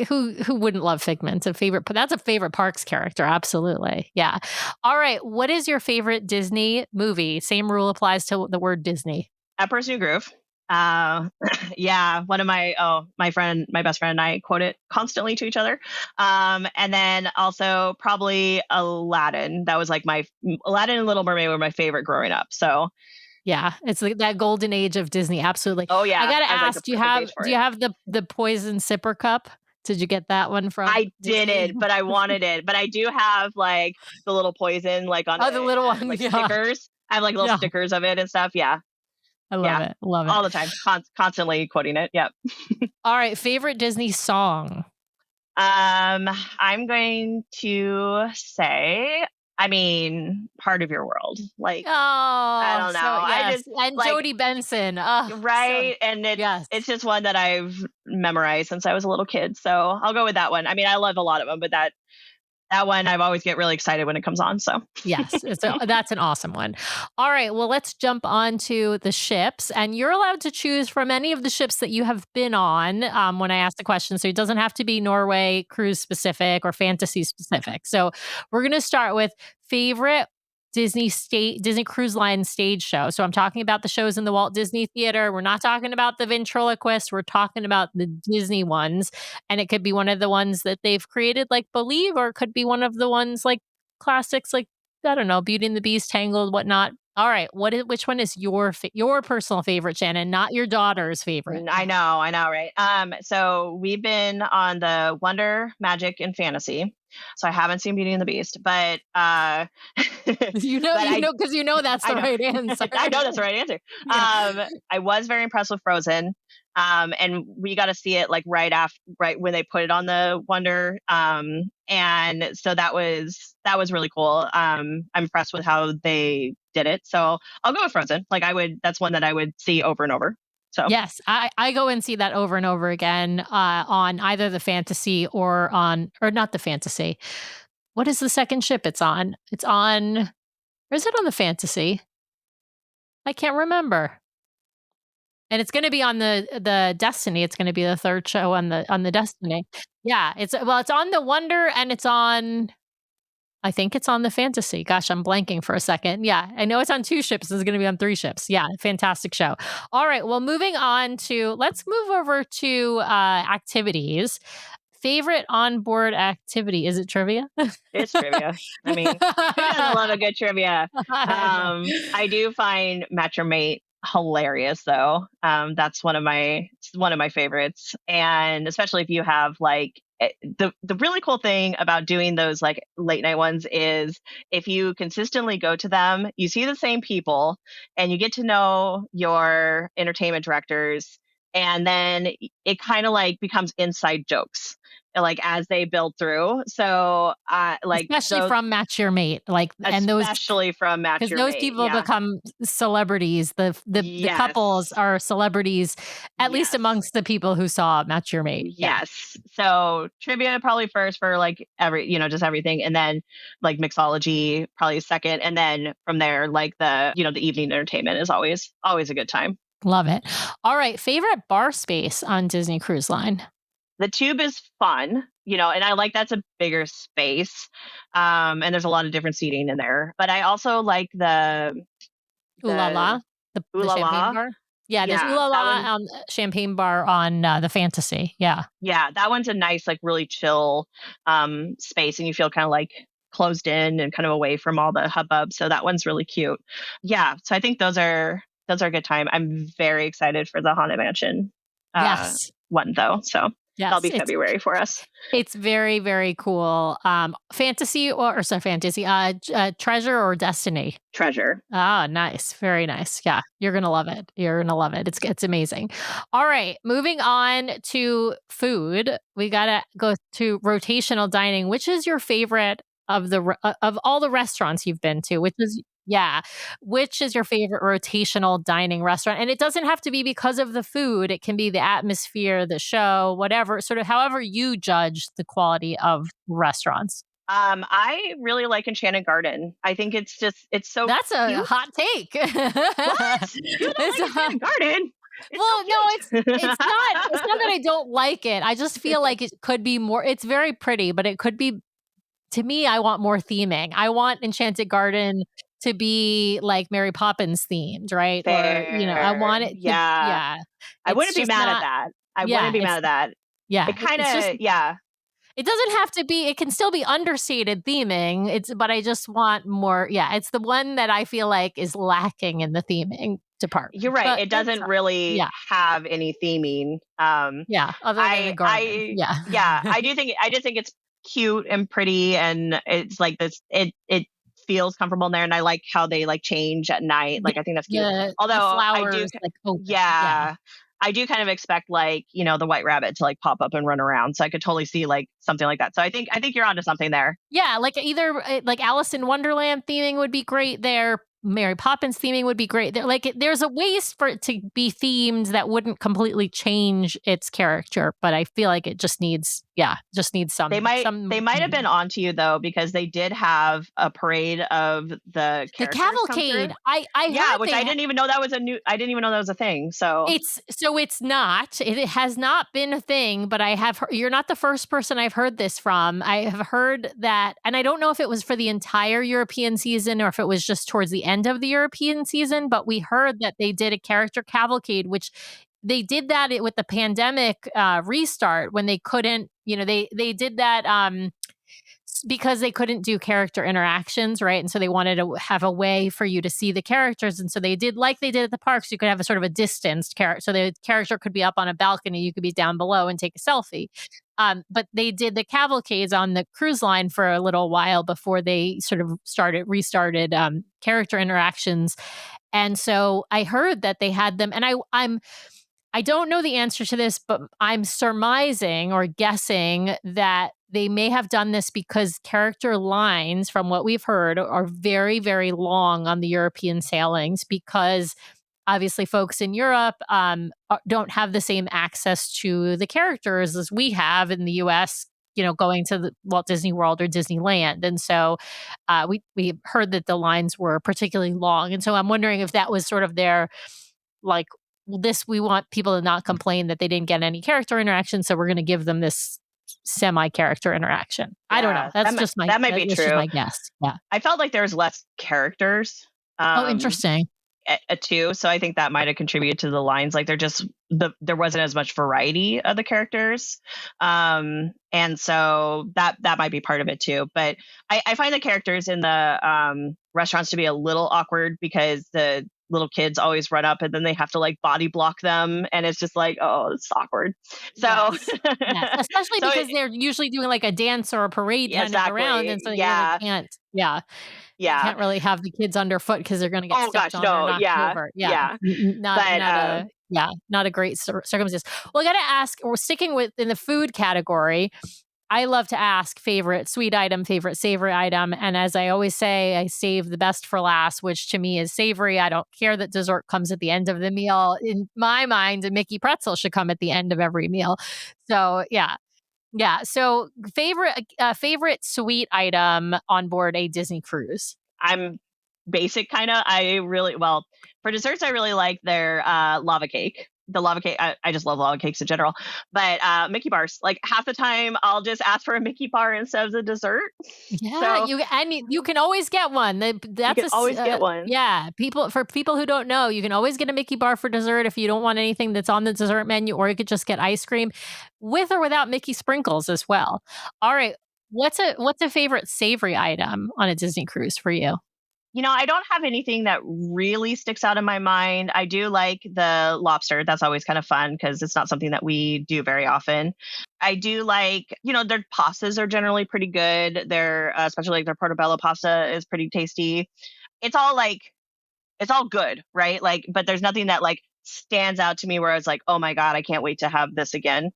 who wouldn't love Figment? That's a favorite parks character. Absolutely, yeah. All right, what is your favorite Disney movie? Same rule applies to the word Disney. Emperor's New Groove. Yeah, one of my best friend and I quote it constantly to each other. And then also probably Aladdin. That was like Aladdin and Little Mermaid were my favorite growing up. So. Yeah, it's like that golden age of Disney. Absolutely. Oh yeah. I gotta ask, do you have the poison sipper cup? Did you get that one from? I didn't, but I wanted it. But I do have like the little poison, like on the little one, like stickers. I have like little stickers of it and stuff. Yeah. I love it. Love it all the time. Constantly quoting it. Yep. All right. Favorite Disney song? I'm going to say, Part of Your World. Like, I don't know. Yes. And like, Jodie Benson. Right. And it's just one that I've memorized since I was a little kid. So I'll go with that one. I mean, I love a lot of them, but that one I always get really excited when it comes on. So Yes, that's an awesome one. All right, well, let's jump on to the ships, and you're allowed to choose from any of the ships that you have been on when I ask the question. So it doesn't have to be Norway cruise specific or fantasy specific. So we're going to start with favorite Disney Cruise Line stage show. So I'm talking about the shows in the Walt Disney Theater. We're not talking about the ventriloquist. We're talking about the Disney ones. And it could be one of the ones that they've created, like Believe, or it could be one of the ones like classics, like, I don't know, Beauty and the Beast, Tangled, whatnot. All right. Which one is your personal favorite, Shannon, not your daughter's favorite? I know, right? So we've been on the Wonder, Magic, and Fantasy. So I haven't seen Beauty and the Beast, but because you know that's the right answer. I know that's the right answer. Yeah. I was very impressed with Frozen. And we got to see it like right when they put it on the Wonder. And so that was really cool. I'm impressed with how they did it. So I'll go with Frozen. Like that's one that I would see over and over. So yes, I go and see that over and over again on either the Fantasy or not the Fantasy. What is the second ship it's on? Or is it on the Fantasy? I can't remember. And it's going to be on the Destiny. It's going to be the third show on the Destiny. Yeah, it's on the Wonder, and I think it's on the Fantasy. Gosh, I'm blanking for a second. Yeah, I know it's on 2 ships. It's going to be on 3 ships. Yeah, fantastic show. All right, well, moving on let's move over to activities. Favorite onboard activity? Is it trivia? It's trivia. I mean, who doesn't love a good trivia? I do find Match Your Mate hilarious, though. That's one of my favorites, and especially if you have like the really cool thing about doing those like late night ones is if you consistently go to them, you see the same people, and you get to know your entertainment directors, and then it kind of like becomes inside jokes like as they build through. So especially from Match Your Mate, especially from Match Your Mate, because those people become celebrities. The couples are celebrities, at least amongst the people who saw Match Your Mate. Yes. So trivia probably first for like just everything, and then like mixology probably second, and then from there like the evening entertainment is always a good time. Love it. All right, favorite bar space on Disney Cruise Line? The Tube is fun, and I like that's a bigger space. And there's a lot of different seating in there. But I also like the Ooh La La, the champagne bar. Yeah, there's Ooh La La champagne bar on the Fantasy. Yeah. Yeah, that one's a nice, like really chill space, and you feel kind of like closed in and kind of away from all the hubbub. So that one's really cute. Yeah, so I think those are a good time. I'm very excited for the Haunted Mansion one though. So yes, that'll be February for us. It's very, very cool. Fantasy Treasure or Destiny? Treasure. Ah, nice. Very nice. Yeah, you're going to love it. It's amazing. All right, moving on to food. We got to go to rotational dining. Which is your favorite of all the restaurants you've been to? Which is your favorite rotational dining restaurant? And it doesn't have to be because of the food. It can be the atmosphere, the show, whatever, sort of however you judge the quality of restaurants. I really like Enchanted Garden. I think it's so That's cute. A hot take. What? You don't like Enchanted Garden? It's not that I don't like it. I just feel like it could be more. It's very pretty, but it could be, to me, I want more theming. I want Enchanted Garden to be like Mary Poppins themed, right? Fair. Or, I want it. I wouldn't be mad at that. I wouldn't be mad at that. Yeah. It kind of, It doesn't have to be, it can still be understated theming. But I just want more. Yeah. It's the one that I feel like is lacking in the theming department. You're right. But it doesn't really have any theming. Other than the garden. I just think it's cute and pretty, and it's like this, it feels comfortable in there, and I like how they like change at night. Like I think that's cute. Although flowers, I do kind of expect like, the White Rabbit to like pop up and run around. So I could totally see like something like that. So I think you're onto something there. Yeah, like either like Alice in Wonderland theming would be great there. Mary Poppins theming would be great there. Like there's a ways for it to be themed that wouldn't completely change its character, but I feel like it just needs just needs some. They might have been onto you though, because they did have a parade of the characters cavalcade. I heard which I didn't even know that was a thing. So it's not. It has not been a thing, but you're not the first person I've heard this from. I have heard that, and I don't know if it was for the entire European season or if it was just towards the end of the European season, but we heard that they did a character cavalcade, which they did that with the pandemic restart when they couldn't, they did that because they couldn't do character interactions, right? And so they wanted to have a way for you to see the characters. And so they did like they did at the parks. You could have a sort of a distanced character. So the character could be up on a balcony. You could be down below and take a selfie. But they did the cavalcades on the cruise line for a little while before they sort of restarted character interactions. And so I heard that they had them, and I don't know the answer to this, but I'm surmising or guessing that they may have done this because character lines, from what we've heard, are very, very long on the European sailings, because obviously folks in Europe don't have the same access to the characters as we have in the US, going to the Walt Disney World or Disneyland. And so we heard that the lines were particularly long. And so I'm wondering if that was sort of their, like, we want people to not complain that they didn't get any character interaction, so we're going to give them this semi-character interaction. I don't know. That might be true. Just my guess. Yeah. I felt like there was less characters. Interesting. Too. So I think that might have contributed to the lines. Like there wasn't as much variety of the characters. And so that might be part of it too. But I find the characters in the restaurants to be a little awkward, because the little kids always run up and then they have to like body block them, and it's just like, oh, it's awkward. So yes. Especially because they're usually doing like a dance or a parade kind of around, and so you really can't you can't really have the kids underfoot because they're going to get stepped on or knocked over. Not a great circumstance. Well, I got to ask, we're sticking in the food category. I love to ask favorite sweet item, favorite savory item. And as I always say, I save the best for last, which to me is savory. I don't care that dessert comes at the end of the meal. In my mind, a Mickey pretzel should come at the end of every meal. So yeah. So favorite sweet item on board a Disney cruise. I'm basic kind of. For desserts, I really like their lava cake. The lava cake, I just love lava cakes in general. But Mickey bars, like half the time I'll just ask for a Mickey bar instead of the dessert. Yeah, you can always get one. Always get one. Yeah, for people who don't know, you can always get a Mickey bar for dessert if you don't want anything that's on the dessert menu, or you could just get ice cream with or without Mickey sprinkles as well. All right, what's a favorite savory item on a Disney cruise for you? I don't have anything that really sticks out in my mind. I do like the lobster. That's always kind of fun because it's not something that we do very often. I do like, their pastas are generally pretty good. Especially like their portobello pasta is pretty tasty. It's all good, right? Like, but there's nothing that like stands out to me where I was like, oh my God, I can't wait to have this again.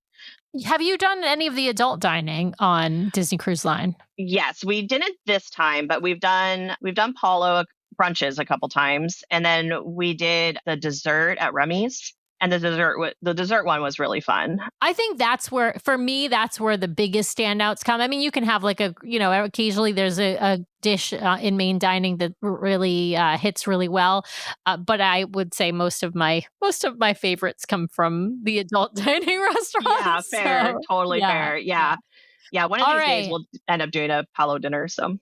Have you done any of the adult dining on Disney Cruise Line? Yes, we didn't this time, but we've done Paulo brunches a couple times, and then we did the dessert at Remy's, and the dessert one was really fun. I think that's where the biggest standouts come. I mean, you can have like occasionally there's a dish in main dining that really hits really well, but I would say most of my favorites come from the adult dining restaurants. Yeah, fair, totally fair. Yeah. One of these days we'll end up doing a Paulo dinner. So.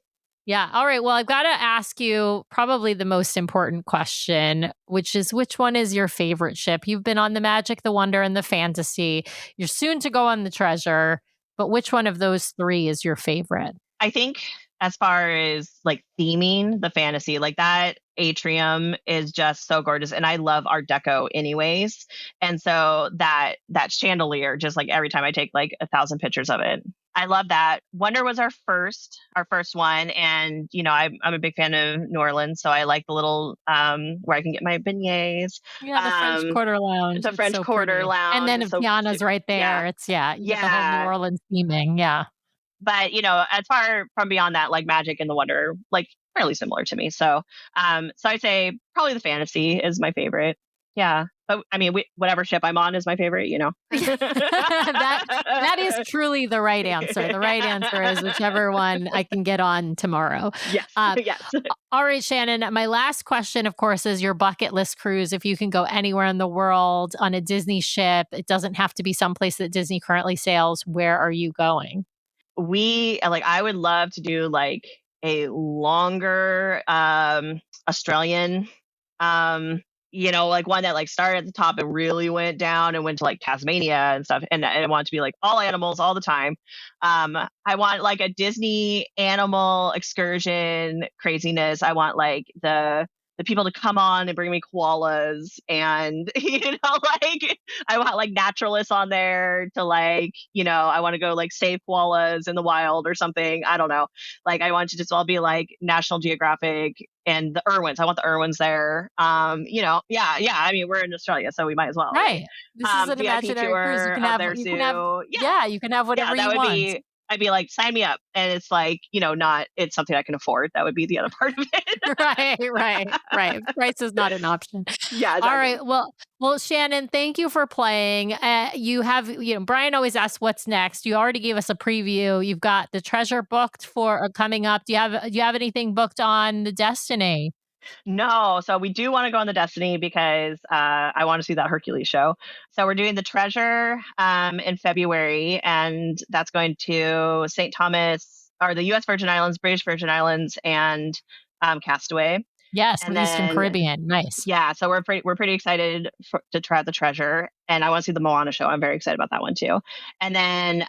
Yeah. All right. Well, I've got to ask you probably the most important question, which is, which one is your favorite ship? You've been on the Magic, the Wonder, and the Fantasy. You're soon to go on the Treasure, but which one of those three is your favorite? I think as far as like theming, the Fantasy, like that atrium is just so gorgeous. And I love Art Deco anyways. And so that chandelier, just like every time I take like 1,000 pictures of it. I love that. Wonder was our first one. And, I'm a big fan of New Orleans. So I like the little, where I can get my beignets. Yeah, the French Quarter Lounge. The French Quarter Lounge. And then if Piana's right there, you get the whole New Orleans theming. Yeah. But, as far from beyond that, like Magic and the Wonder, like fairly similar to me. So, I'd say probably the Fantasy is my favorite. Yeah. but I mean, whatever ship I'm on is my favorite, that is truly the right answer. The right answer is whichever one I can get on tomorrow. Yes. Yes. All right, Shannon, my last question, of course, is your bucket list cruise. If you can go anywhere in the world on a Disney ship, it doesn't have to be someplace that Disney currently sails. Where are you going? I would love to do like a longer Australian, like one that like started at the top and really went down and went to like Tasmania and stuff. And I want it to be like all animals all the time. I want like a Disney animal excursion craziness. I want like the people to come on and bring me koalas, and I want like naturalists on there to I want to go like save koalas in the wild or something. I don't know. Like I want to just all be like National Geographic and the Irwins. I want the Irwins there. Yeah. I mean, we're in Australia, so we might as well. Right. This is an imaginary cruise. You can have whatever you want. I'd be like, sign me up. And it's like, it's something I can afford. That would be the other part of it. Right. Price is not an option. Yeah. Exactly. All right. Well, Shannon, thank you for playing. You have, Brian always asks what's next. You already gave us a preview. You've got the Treasure booked for coming up. Do you have anything booked on the Destiny? No. So we do want to go on the Destiny because I want to see that Hercules show. So we're doing the Treasure in February, and that's going to St. Thomas, or the U.S. Virgin Islands, British Virgin Islands, and Castaway. Yes, and Eastern Caribbean. Nice. Yeah, so we're pretty excited to try the Treasure, and I want to see the Moana show. I'm very excited about that one too. And then,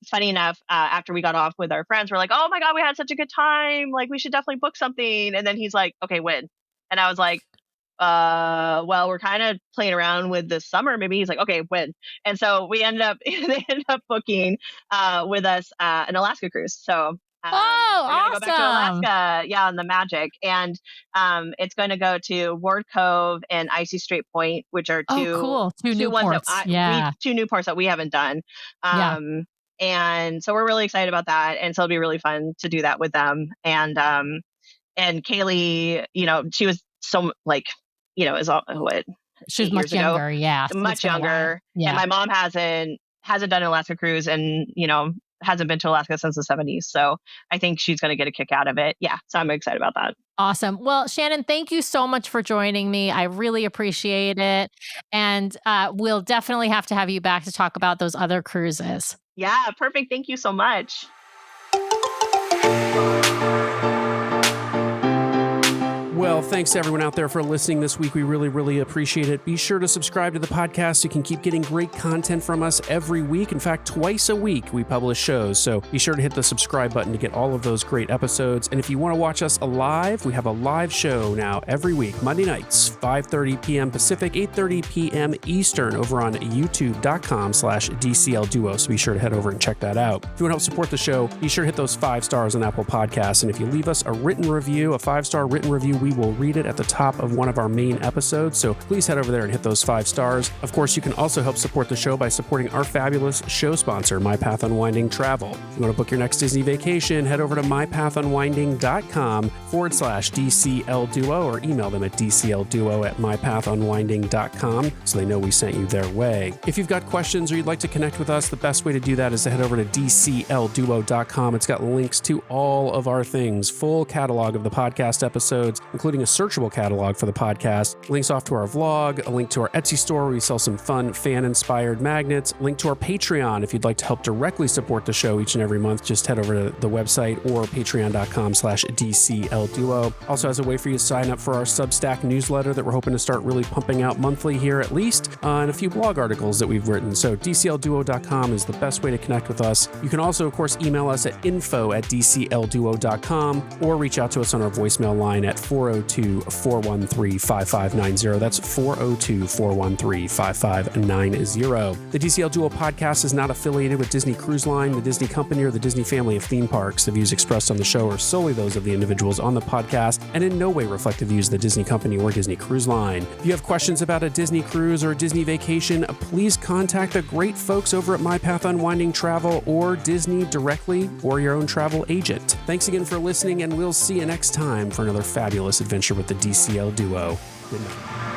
funny enough, after we got off with our friends, we're like, "Oh my God, we had such a good time! Like, we should definitely book something." And then he's like, "Okay, when?" And I was like, "Well, we're kind of playing around with this summer. Maybe." He's like, "Okay, when?" And so they ended up booking with us an Alaska cruise. So. Awesome. Go back to Alaska, on the Magic, and it's going to go to Ward Cove and Icy Strait Point, which are two new ports. Two new ports that we haven't done. And so we're really excited about that, and so it'll be really fun to do that with them. And Kaylee, she was so is what she was much younger, much younger. And my mom hasn't done an Alaska cruise, and hasn't been to Alaska since the 70s. So I think she's going to get a kick out of it. Yeah. So I'm excited about that. Awesome. Well, Shannon, thank you so much for joining me. I really appreciate it. And we'll definitely have to have you back to talk about those other cruises. Yeah, perfect. Thank you so much. Well, thanks to everyone out there for listening this week. We really, really appreciate it. Be sure to subscribe to the podcast so you can keep getting great content from us every week. In fact, twice a week we publish shows. So be sure to hit the subscribe button to get all of those great episodes. And if you want to watch us live, we have a live show now every week, Monday nights, 5:30 p.m. Pacific, 8:30 p.m. Eastern over on youtube.com/DCL Duo. So be sure to head over and check that out. If you want to help support the show, be sure to hit those 5 stars on Apple Podcasts. And if you leave us a written review, a 5-star written review, we will read it at the top of one of our main episodes. So please head over there and hit those 5 stars. Of course, you can also help support the show by supporting our fabulous show sponsor, My Path Unwinding Travel. If you want to book your next Disney vacation, head over to mypathunwinding.com/DCL Duo or email them at dclduo@mypathunwinding.com so they know we sent you their way. If you've got questions or you'd like to connect with us, the best way to do that is to head over to dclduo.com. It's got links to all of our things, full catalog of the podcast episodes, including a searchable catalog for the podcast, links off to our vlog, a link to our Etsy store where we sell some fun fan-inspired magnets, link to our Patreon if you'd like to help directly support the show each and every month. Just head over to the website or patreon.com/DCLDuo. Also has a way for you to sign up for our Substack newsletter that we're hoping to start really pumping out monthly here at least, and a few blog articles that we've written. So DCLDuo.com is the best way to connect with us. You can also, of course, email us at info@DCLDuo.com or reach out to us on our voicemail line at 402-413-5590. That's 402-413-5590. The DCL Duo Podcast is not affiliated with Disney Cruise Line, the Disney Company, or the Disney family of theme parks. The views expressed on the show are solely those of the individuals on the podcast and in no way reflect the views of the Disney Company or Disney Cruise Line. If you have questions about a Disney cruise or a Disney vacation, please contact the great folks over at My Path Unwinding Travel or Disney directly or your own travel agent. Thanks again for listening, and we'll see you next time for another fabulous adventure with the DCL Duo. Good night.